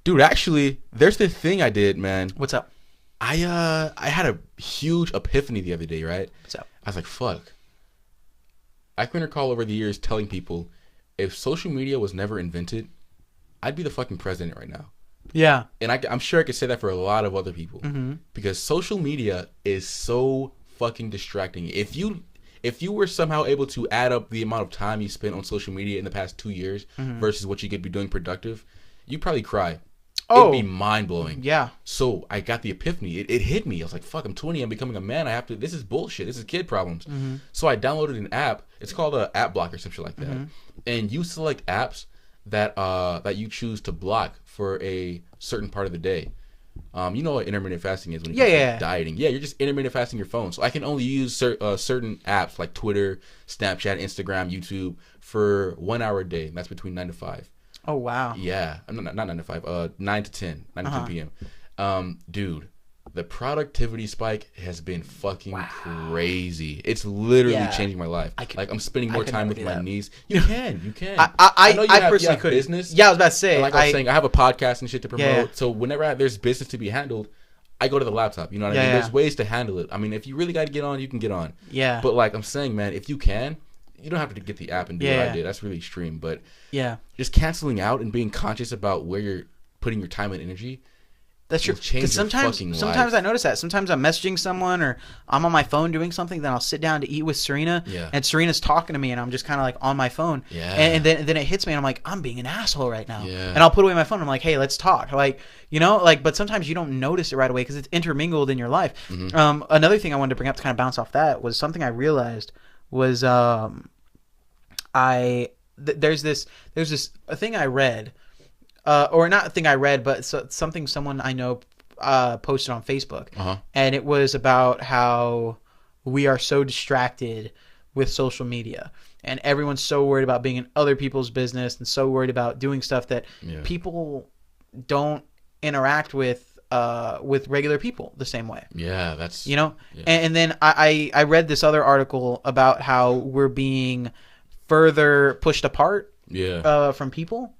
Dude, actually, there's this thing I did, man. What's up? I had a huge epiphany the other day, right? What's up? I was like, fuck. I can recall over the years telling people, if social media was never invented, I'd be the fucking president right now. Yeah. And I'm sure I could say that for a lot of other people. Because social media is so fucking distracting. If you were somehow able to add up the amount of time you spent on social media in the past 2 years versus what you could be doing productive, you'd probably cry. It'd be mind-blowing. Yeah. So I got the epiphany. It hit me. I was like, fuck, I'm 20. I'm becoming a man. This is bullshit. This is kid problems. So I downloaded an app. It's called an app blocker, some shit like that. And you select apps that you choose to block for a certain part of the day. You know what intermittent fasting is when you dieting. Yeah, you're just intermittent fasting your phone. So I can only use certain apps like Twitter, Snapchat, Instagram, YouTube for 1 hour a day. And that's between 9 to 5. Oh, wow. Yeah. Not 9 to 5. 9 to 10. 9 to 10 p.m. Dude, the productivity spike has been fucking crazy. It's literally changing my life. I'm spending more time with my niece. You can. I personally could. Business. Yeah, I was about to say. And like I was saying, I have a podcast and shit to promote. Yeah. So whenever there's business to be handled, I go to the laptop. You know what I mean? There's ways to handle it. I mean, if you really got to get on, you can get on. Yeah. But like I'm saying, man, if you can, you don't have to get the app and do what I did. That's really extreme. But just canceling out and being conscious about where you're putting your time and energy. That's true. Because sometimes I notice that. Sometimes I'm messaging someone or I'm on my phone doing something. Then I'll sit down to eat with Serena. Yeah. And Serena's talking to me, and I'm just kind of like on my phone. Yeah. And then it hits me, and I'm like, I'm being an asshole right now. Yeah. And I'll put away my phone. I'm like, hey, let's talk. Like, but sometimes you don't notice it right away because it's intermingled in your life. Another thing I wanted to bring up to kind of bounce off that was something I realized was there's a thing I read. Or not a thing I read, but something someone I know posted on Facebook. And it was about how we are so distracted with social media. And everyone's so worried about being in other people's business and so worried about doing stuff that people don't interact with regular people the same way. Yeah, that's... And then I read this other article about how we're being further pushed apart from people.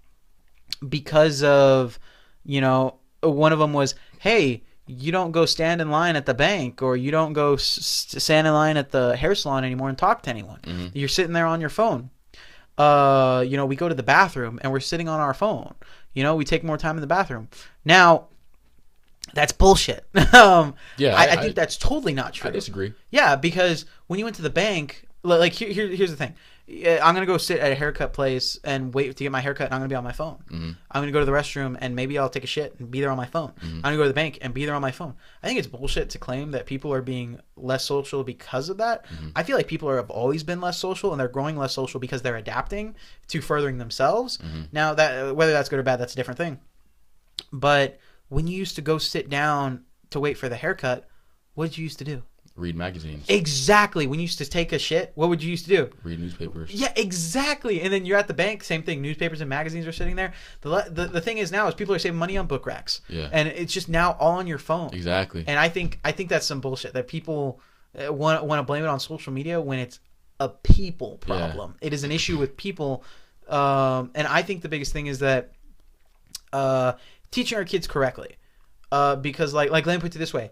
because of, one of them was, hey, you don't go stand in line at the bank, or you don't go stand in line at the hair salon anymore and talk to anyone. Mm-hmm. You're sitting there on your phone. We go to the bathroom and we're sitting on our phone. We take more time in the bathroom. Now, that's bullshit. I think that's totally not true. I disagree. Yeah, because when you went to the bank, like here's the thing. I'm going to go sit at a haircut place and wait to get my haircut, and I'm going to be on my phone. Mm-hmm. I'm going to go to the restroom, and maybe I'll take a shit and be there on my phone. Mm-hmm. I'm going to go to the bank and be there on my phone. I think it's bullshit to claim that people are being less social because of that. Mm-hmm. I feel like people have always been less social, and they're growing less social because they're adapting to furthering themselves. Mm-hmm. Now, that whether that's good or bad, that's a different thing. But when you used to go sit down to wait for the haircut, what did you used to do? Read magazines. Exactly. When you used to take a shit, what would you used to do? Read newspapers. Yeah, exactly. And then you're at the bank, same thing. Newspapers and magazines are sitting there. The thing is now is people are saving money on book racks. Yeah. And it's just now all on your phone. Exactly. And I think that's some bullshit that people want to blame it on social media when it's a people problem. Yeah. It is an issue with people. And I think the biggest thing is that teaching our kids correctly. Because like let me put it this way.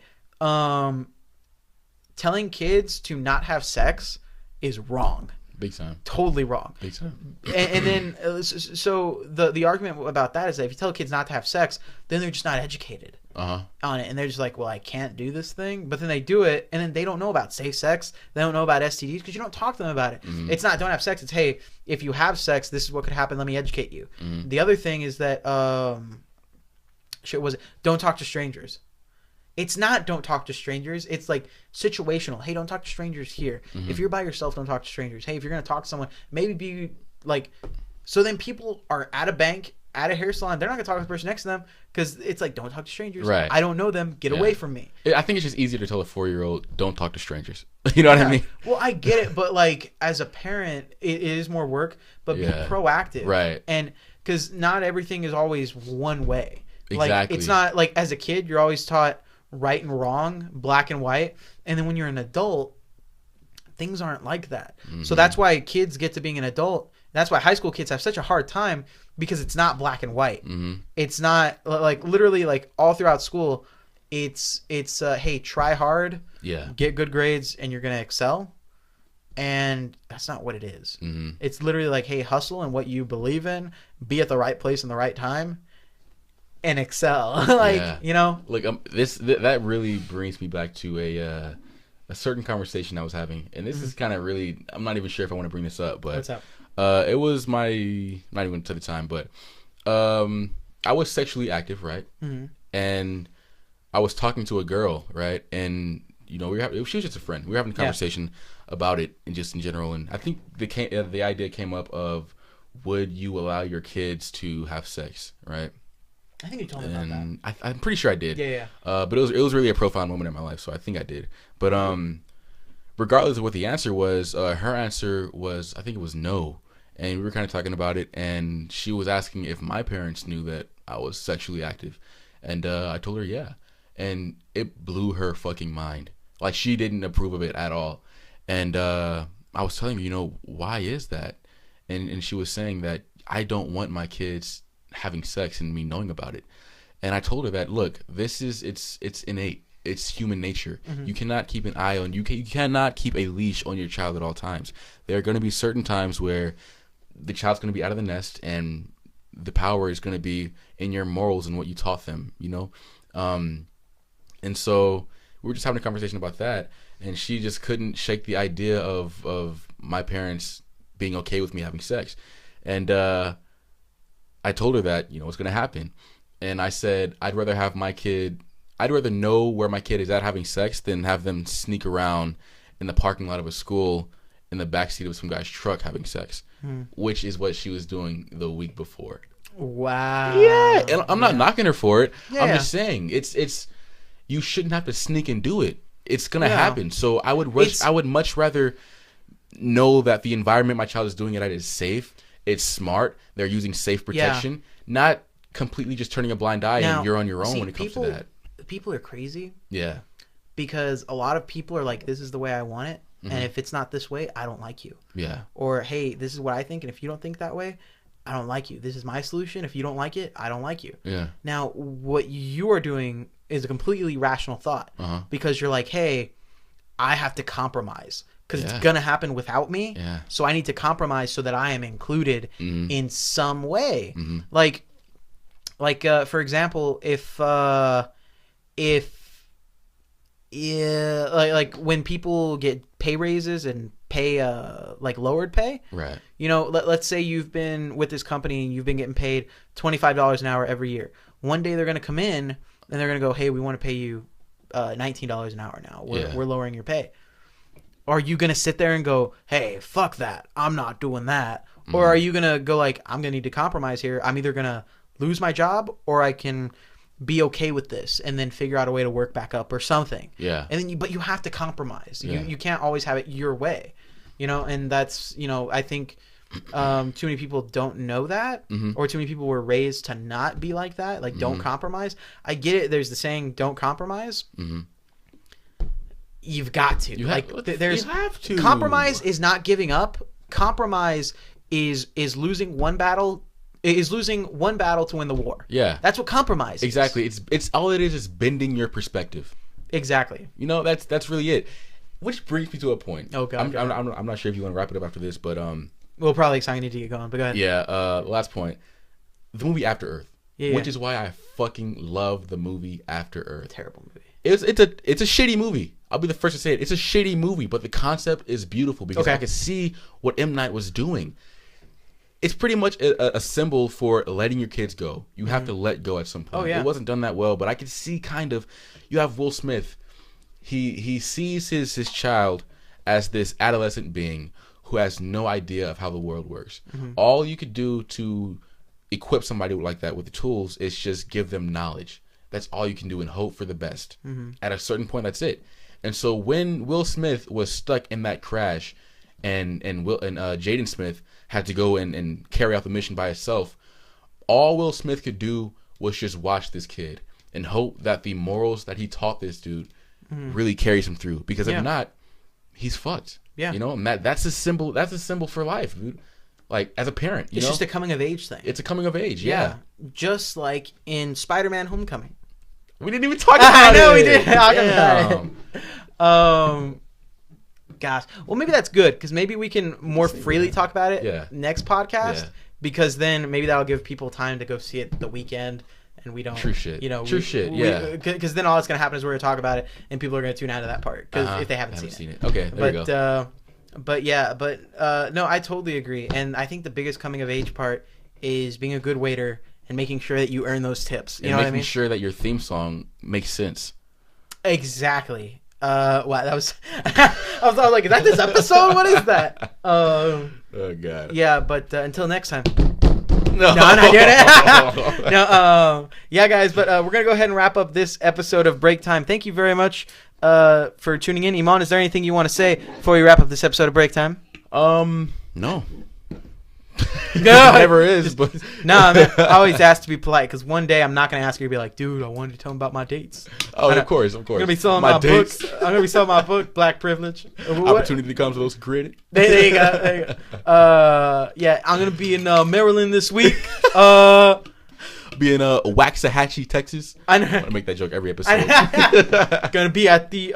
Telling kids to not have sex is wrong. Big time. Totally wrong. Big time. And then, so the argument about that is that if you tell kids not to have sex, then they're just not educated on it. And they're just like, well, I can't do this thing. But then they do it, and then they don't know about safe sex. They don't know about STDs because you don't talk to them about it. Mm-hmm. It's not don't have sex. It's, hey, if you have sex, this is what could happen. Let me educate you. Mm-hmm. The other thing is that, don't talk to strangers. It's not don't talk to strangers. It's like situational. Hey, don't talk to strangers here. Mm-hmm. If you're by yourself, don't talk to strangers. Hey, if you're going to talk to someone, maybe be like... So then people are at a bank, at a hair salon. They're not going to talk to the person next to them because it's like, don't talk to strangers. Right. I don't know them. Get away from me. I think it's just easier to tell a 4-year-old, don't talk to strangers. You know what I mean? Well, I get it. But like as a parent, it is more work. But be proactive. Right. And because not everything is always one way. Exactly. Like, it's not like as a kid, you're always taught right and wrong, black and white, and then when you're an adult, things aren't like that. Mm-hmm. So that's why kids get to being an adult. That's why high school kids have such a hard time because it's not black and white. Mm-hmm. It's not like literally like all throughout school. It's hey, try hard, get good grades, and you're gonna excel. And that's not what it is. Mm-hmm. It's literally like, hey, hustle in what you believe in, be at the right place in the right time, and excel. Like that really brings me back to a certain conversation I was having, and this is kind of really, I'm not even sure if I want to bring this up, but what's up? It was not even to the time, but I was sexually active, right? Mm-hmm. And I was talking to a girl, right? And she was just a friend. We were having a conversation about it and just in general, and I think the idea came up of, would you allow your kids to have sex, right? I think you told me about that. I'm pretty sure I did. Yeah. But it was really a profound moment in my life, so I think I did. But regardless of what the answer was, her answer was, I think it was no. And we were kind of talking about it, and she was asking if my parents knew that I was sexually active. And I told her yeah. And it blew her fucking mind. Like, she didn't approve of it at all. And I was telling her, why is that? And she was saying that I don't want my kids having sex and me knowing about it. And I told her that, look, it's innate. It's human nature. Mm-hmm. You cannot keep an eye on, you cannot keep a leash on your child at all times. There are going to be certain times where the child's going to be out of the nest and the power is going to be in your morals and what you taught them, and so we were just having a conversation about that, and she just couldn't shake the idea of my parents being okay with me having sex. And I told her that, what's going to happen. And I said, I'd rather know where my kid is at having sex than have them sneak around in the parking lot of a school in the backseat of some guy's truck having sex, which is what she was doing the week before. Wow. Yeah. And I'm not knocking her for it. Yeah. I'm just saying it's you shouldn't have to sneak and do it. It's going to happen. So I would much rather know that the environment my child is doing it at is safe. It's smart. They're using safe protection, not completely just turning a blind eye and you're on your own when it comes to that. People are crazy. Yeah. Because a lot of people are like, this is the way I want it. Mm-hmm. And if it's not this way, I don't like you. Yeah. Or, hey, this is what I think. And if you don't think that way, I don't like you. This is my solution. If you don't like it, I don't like you. Yeah. Now, what you are doing is a completely rational thought because you're like, hey, I have to compromise because it's going to happen without me. Yeah. So I need to compromise so that I am included in some way. Mm-hmm. Like, for example, if like when people get pay raises and pay like lowered pay, right? You know, let's say you've been with this company and you've been getting paid $25 an hour every year. One day they're going to come in and they're going to go, hey, we want to pay you $19 an hour now. We're lowering your pay. Are you going to sit there and go, hey, fuck that, I'm not doing that? Or are you going to go like, I'm going to need to compromise here. I'm either going to lose my job or I can be okay with this and then figure out a way to work back up or something. Yeah. And then but you have to compromise. Yeah. You can't always have it your way, you know, and that's, you know, I think too many people don't know that or too many people were raised to not be like that. Like, don't compromise. I get it. There's the saying, don't compromise. You've got to. You have to. Compromise is not giving up. Compromise is losing one battle. Is losing one battle to win the war. Yeah, that's what compromise is. Exactly. It's all it is bending your perspective. Exactly. You know, that's really it. Which brings me to a point. Oh God. I'm not sure if you want to wrap it up after this, but we'll probably I need to get going. But go ahead. Yeah. Last point. The movie After Earth. Yeah. Which is why I fucking love the movie After Earth. Terrible movie. It's a shitty movie. I'll be the first to say it. It's a shitty movie, but the concept is beautiful because I could see what M. Night was doing. It's pretty much a symbol for letting your kids go. You have to let go at some point. Oh, yeah. It wasn't done that well, but I could see kind of. You have Will Smith. He sees his child as this adolescent being who has no idea of how the world works. All you could do to equip somebody like that with the tools is just give them knowledge. That's all you can do and hope for the best. At a certain point, that's it. And so when Will Smith was stuck in that crash, and Jaden Smith had to go and carry out the mission by himself, all Will Smith could do was just watch this kid and hope that the morals that he taught this dude really carries him through. Because if not, he's fucked. Yeah, you know, and that's a symbol. That's a symbol for life, dude. Like, as a parent, it's just a coming of age thing. It's a coming of age. Yeah. Just like in Spider-Man: Homecoming. We didn't even talk about it. I know we did talk about it. Gosh, well, maybe that's good because maybe we can more freely talk about it next podcast because then maybe that'll give people time to go see it the weekend and we don't. True shit. You know, because then all that's gonna happen is we're gonna talk about it and people are gonna tune out of that part because if they haven't seen it. Okay, there you go. No, I totally agree, and I think the biggest coming of age part is being a good waiter and making sure that you earn those tips. You know what I mean? Making sure that your theme song makes sense. Exactly. Wow, that was. I was like, is that this episode? What is that? Oh God. Yeah, but until next time. No, I'm not doing it. No. Yeah, guys, but we're gonna go ahead and wrap up this episode of Break Time. Thank you very much for tuning in. Iman, is there anything you want to say before we wrap up this episode of Break Time? No. No, it never is. But no, man, I always ask to be polite because one day I'm not gonna ask you to be like, dude, I wanted to tell him about my dates. Oh, of course. I'm gonna be selling my books. I'm gonna be selling my book, Black Privilege. Opportunity comes to those who create it. There you go. There you go. Yeah, I'm gonna be in Maryland this week. Be in Waxahachie, Texas. I want to make that joke every episode. Gonna be at the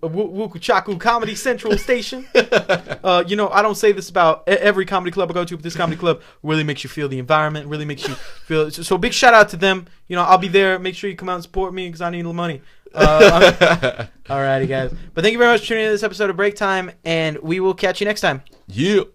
Wukuchaku Comedy Central Station. You know, I don't say this about every comedy club I go to, but this comedy club really makes you feel the environment, really makes you feel. So big shout out to them. You know, I'll be there. Make sure you come out and support me because I need the money. Alrighty, guys. But thank you very much for tuning in to this episode of Break Time, and we will catch you next time. Yeah.